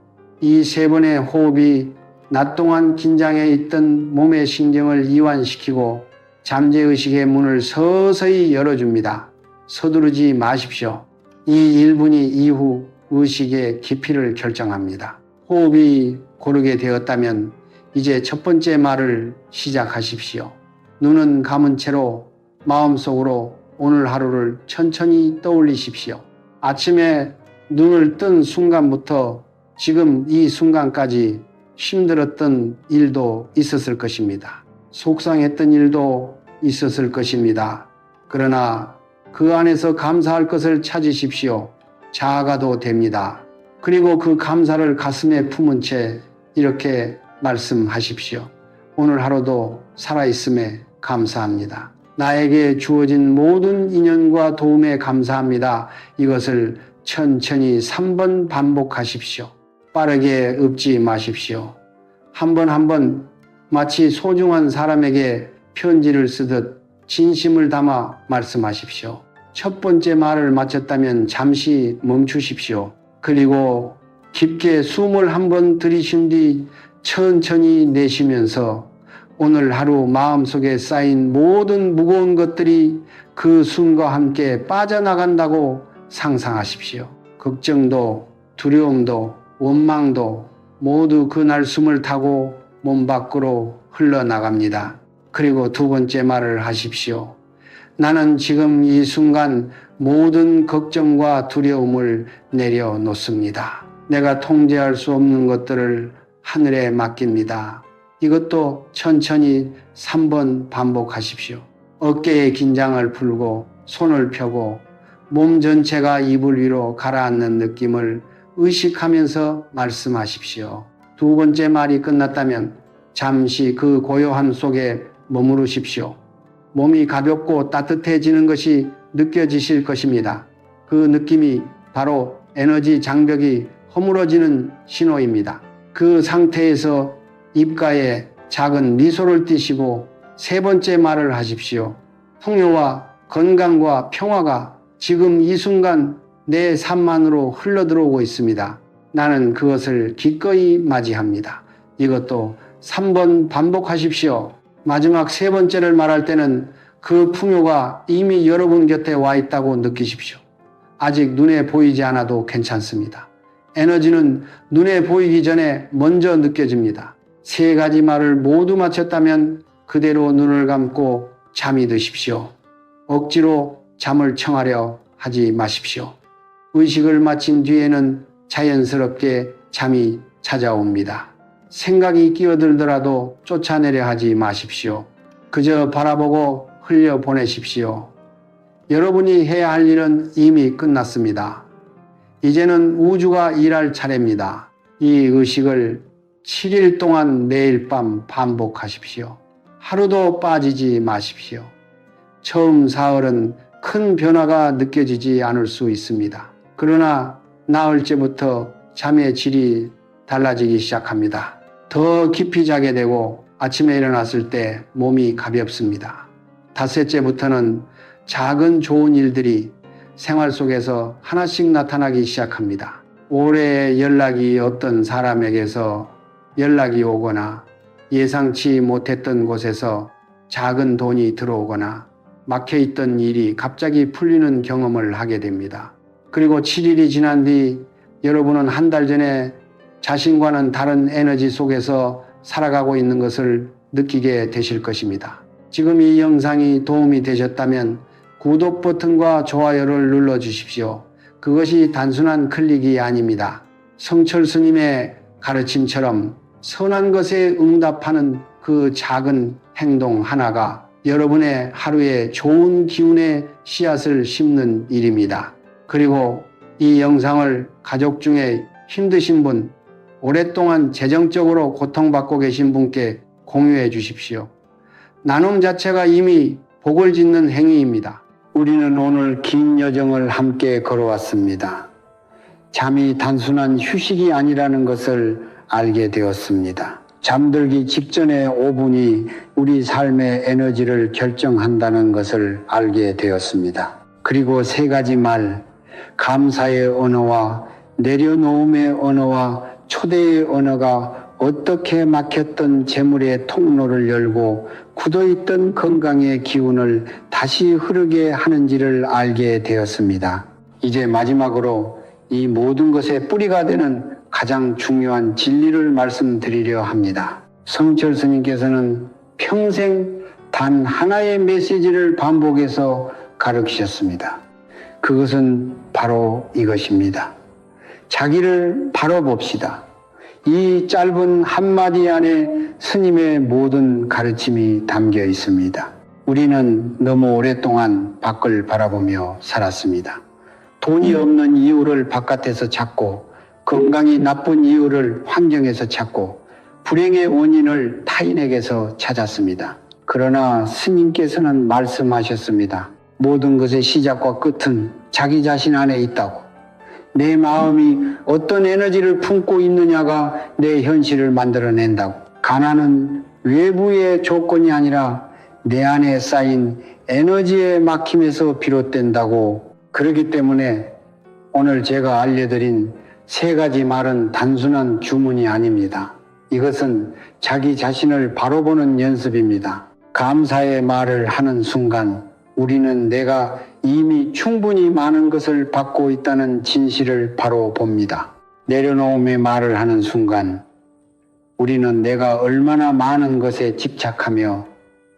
이 3번의 호흡이 낮 동안 긴장해 있던 몸의 신경을 이완시키고 잠재의식의 문을 서서히 열어줍니다. 서두르지 마십시오. 이 1분이 이후 의식의 깊이를 결정합니다. 호흡이 고르게 되었다면 이제 첫 번째 말을 시작하십시오. 눈은 감은 채로 마음속으로 오늘 하루를 천천히 떠올리십시오. 아침에 눈을 뜬 순간부터 지금 이 순간까지 힘들었던 일도 있었을 것입니다. 속상했던 일도 있었을 것입니다. 그러나 그 안에서 감사할 것을 찾으십시오. 자아가도 됩니다. 그리고 그 감사를 가슴에 품은 채 이렇게 말씀하십시오. 오늘 하루도 살아있음에 감사합니다. 나에게 주어진 모든 인연과 도움에 감사합니다. 이것을 천천히 3번 반복하십시오. 빠르게 읊지 마십시오. 한 번 한 번 마치 소중한 사람에게 편지를 쓰듯 진심을 담아 말씀하십시오. 첫 번째 말을 마쳤다면 잠시 멈추십시오. 그리고 깊게 숨을 한 번 들이쉰 뒤 천천히 내쉬면서 오늘 하루 마음속에 쌓인 모든 무거운 것들이 그 숨과 함께 빠져나간다고 상상하십시오. 걱정도 두려움도 원망도 모두 그 날숨을 타고 몸 밖으로 흘러나갑니다. 그리고 두 번째 말을 하십시오. 나는 지금 이 순간 모든 걱정과 두려움을 내려놓습니다. 내가 통제할 수 없는 것들을 하늘에 맡깁니다. 이것도 천천히 3번 반복하십시오. 어깨의 긴장을 풀고 손을 펴고 몸 전체가 이불 위로 가라앉는 느낌을 의식하면서 말씀하십시오. 두 번째 말이 끝났다면 잠시 그 고요함 속에 머무르십시오. 몸이 가볍고 따뜻해지는 것이 느껴지실 것입니다. 그 느낌이 바로 에너지 장벽이 허물어지는 신호입니다. 그 상태에서 입가에 작은 미소를 띠시고 3번째 말을 하십시오. 풍요와 건강과 평화가 지금 이 순간 내 삶만으로 흘러들어오고 있습니다. 나는 그것을 기꺼이 맞이합니다. 이것도 3번 반복하십시오. 마지막 3번째를 말할 때는 그 풍요가 이미 여러분 곁에 와 있다고 느끼십시오. 아직 눈에 보이지 않아도 괜찮습니다. 에너지는 눈에 보이기 전에 먼저 느껴집니다. 3가지 말을 모두 마쳤다면 그대로 눈을 감고 잠이 드십시오. 억지로 잠을 청하려 하지 마십시오. 의식을 마친 뒤에는 자연스럽게 잠이 찾아옵니다. 생각이 끼어들더라도 쫓아내려 하지 마십시오. 그저 바라보고 흘려보내십시오. 여러분이 해야 할 일은 이미 끝났습니다. 이제는 우주가 일할 차례입니다. 이 의식을 7일 동안 매일 밤 반복하십시오. 하루도 빠지지 마십시오. 처음 사흘은 큰 변화가 느껴지지 않을 수 있습니다. 그러나 나흘째부터 잠의 질이 달라지기 시작합니다. 더 깊이 자게 되고 아침에 일어났을 때 몸이 가볍습니다. 5째부터는 작은 좋은 일들이 생활 속에서 하나씩 나타나기 시작합니다. 오래 연락이 없던 사람에게서 연락이 오거나 예상치 못했던 곳에서 작은 돈이 들어오거나 막혀있던 일이 갑자기 풀리는 경험을 하게 됩니다. 그리고 7일이 지난 뒤 여러분은 한 달 전에 자신과는 다른 에너지 속에서 살아가고 있는 것을 느끼게 되실 것입니다. 지금 이 영상이 도움이 되셨다면 구독 버튼과 좋아요를 눌러 주십시오. 그것이 단순한 클릭이 아닙니다. 성철 스님의 가르침처럼 선한 것에 응답하는 그 작은 행동 하나가 여러분의 하루에 좋은 기운의 씨앗을 심는 일입니다. 그리고 이 영상을 가족 중에 힘드신 분, 오랫동안 재정적으로 고통받고 계신 분께 공유해 주십시오. 나눔 자체가 이미 복을 짓는 행위입니다. 우리는 오늘 긴 여정을 함께 걸어왔습니다. 잠이 단순한 휴식이 아니라는 것을 알게 되었습니다. 잠들기 직전의 5분이 우리 삶의 에너지를 결정한다는 것을 알게 되었습니다. 그리고 3가지 말, 감사의 언어와 내려놓음의 언어와 초대의 언어가 어떻게 막혔던 재물의 통로를 열고 굳어있던 건강의 기운을 다시 흐르게 하는지를 알게 되었습니다. 이제 마지막으로 이 모든 것의 뿌리가 되는 가장 중요한 진리를 말씀드리려 합니다. 성철 스님께서는 평생 단 하나의 메시지를 반복해서 가르치셨습니다. 그것은 바로 이것입니다. 자기를 바로 봅시다. 이 짧은 한마디 안에 스님의 모든 가르침이 담겨 있습니다. 우리는 너무 오랫동안 밖을 바라보며 살았습니다. 돈이 없는 이유를 바깥에서 찾고, 건강이 나쁜 이유를 환경에서 찾고, 불행의 원인을 타인에게서 찾았습니다. 그러나 스님께서는 말씀하셨습니다. 모든 것의 시작과 끝은 자기 자신 안에 있다고. 내 마음이 어떤 에너지를 품고 있느냐가 내 현실을 만들어낸다고. 가난은 외부의 조건이 아니라 내 안에 쌓인 에너지의 막힘에서 비롯된다고. 그렇기 때문에 오늘 제가 알려드린 3가지 말은 단순한 주문이 아닙니다. 이것은 자기 자신을 바로 보는 연습입니다. 감사의 말을 하는 순간 우리는 내가 이미 충분히 많은 것을 받고 있다는 진실을 바로 봅니다. 내려놓음의 말을 하는 순간 우리는 내가 얼마나 많은 것에 집착하며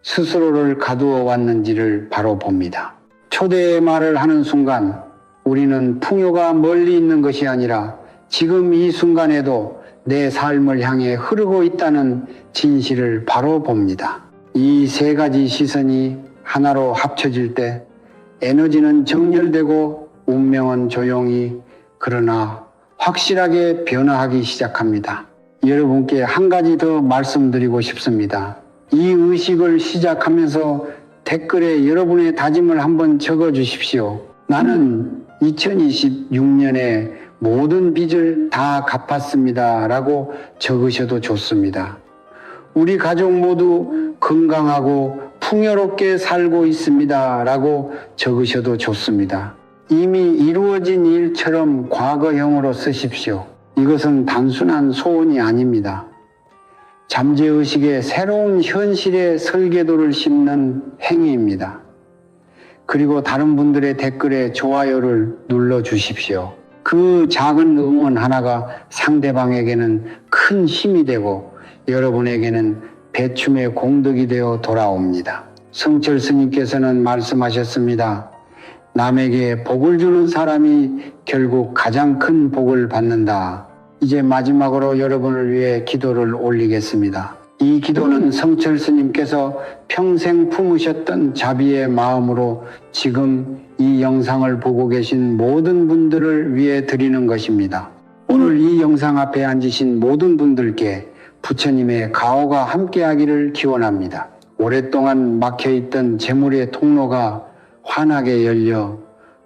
스스로를 가두어 왔는지를 바로 봅니다. 초대의 말을 하는 순간 우리는 풍요가 멀리 있는 것이 아니라 지금 이 순간에도 내 삶을 향해 흐르고 있다는 진실을 바로 봅니다. 이 3가지 시선이 하나로 합쳐질 때 에너지는 정렬되고 운명은 조용히 그러나 확실하게 변화하기 시작합니다. 여러분께 한 가지 더 말씀드리고 싶습니다. 이 의식을 시작하면서 댓글에 여러분의 다짐을 한번 적어 주십시오. 나는 2026년에 모든 빚을 다 갚았습니다 라고 적으셔도 좋습니다. 우리 가족 모두 건강하고 풍요롭게 살고 있습니다 라고 적으셔도 좋습니다. 이미 이루어진 일처럼 과거형으로 쓰십시오. 이것은 단순한 소원이 아닙니다. 잠재의식의 새로운 현실의 설계도를 심는 행위입니다. 그리고 다른 분들의 댓글에 좋아요를 눌러 주십시오. 그 작은 응원 하나가 상대방에게는 큰 힘이 되고 여러분에게는 배춤의 공덕이 되어 돌아옵니다. 성철 스님께서는 말씀하셨습니다. 남에게 복을 주는 사람이 결국 가장 큰 복을 받는다. 이제 마지막으로 여러분을 위해 기도를 올리겠습니다. 이 기도는 성철 스님께서 평생 품으셨던 자비의 마음으로 지금 이 영상을 보고 계신 모든 분들을 위해 드리는 것입니다. 오늘 이 영상 앞에 앉으신 모든 분들께 부처님의 가호가 함께하기를 기원합니다. 오랫동안 막혀있던 재물의 통로가 환하게 열려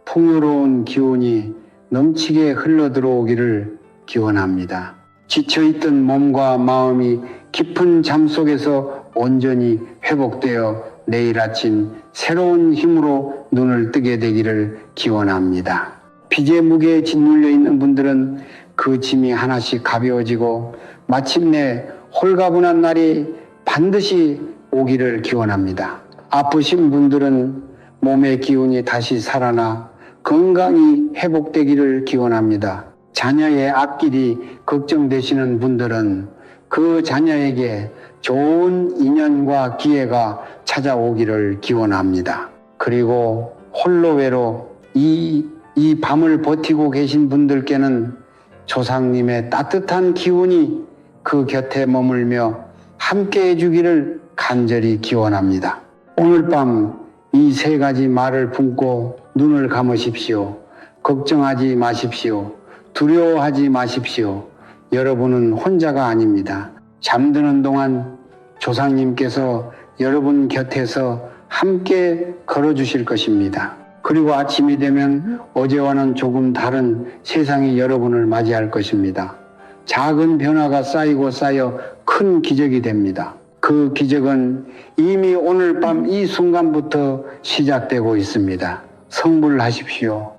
풍요로운 기운이 넘치게 흘러들어오기를 기원합니다. 지쳐있던 몸과 마음이 깊은 잠 속에서 온전히 회복되어 내일 아침 새로운 힘으로 눈을 뜨게 되기를 기원합니다. 빚의 무게에 짓눌려 있는 분들은 그 짐이 하나씩 가벼워지고 마침내 홀가분한 날이 반드시 오기를 기원합니다. 아프신 분들은 몸의 기운이 다시 살아나 건강이 회복되기를 기원합니다. 자녀의 앞길이 걱정되시는 분들은 그 자녀에게 좋은 인연과 기회가 찾아오기를 기원합니다. 그리고 홀로 외로 이 밤을 버티고 계신 분들께는 조상님의 따뜻한 기운이 그 곁에 머물며 함께 해주기를 간절히 기원합니다. 오늘 밤 이 세 가지 말을 품고 눈을 감으십시오. 걱정하지 마십시오. 두려워하지 마십시오. 여러분은 혼자가 아닙니다. 잠드는 동안 조상님께서 여러분 곁에서 함께 걸어주실 것입니다. 그리고 아침이 되면 어제와는 조금 다른 세상이 여러분을 맞이할 것입니다. 작은 변화가 쌓이고 쌓여 큰 기적이 됩니다. 그 기적은 이미 오늘 밤 이 순간부터 시작되고 있습니다. 성불하십시오.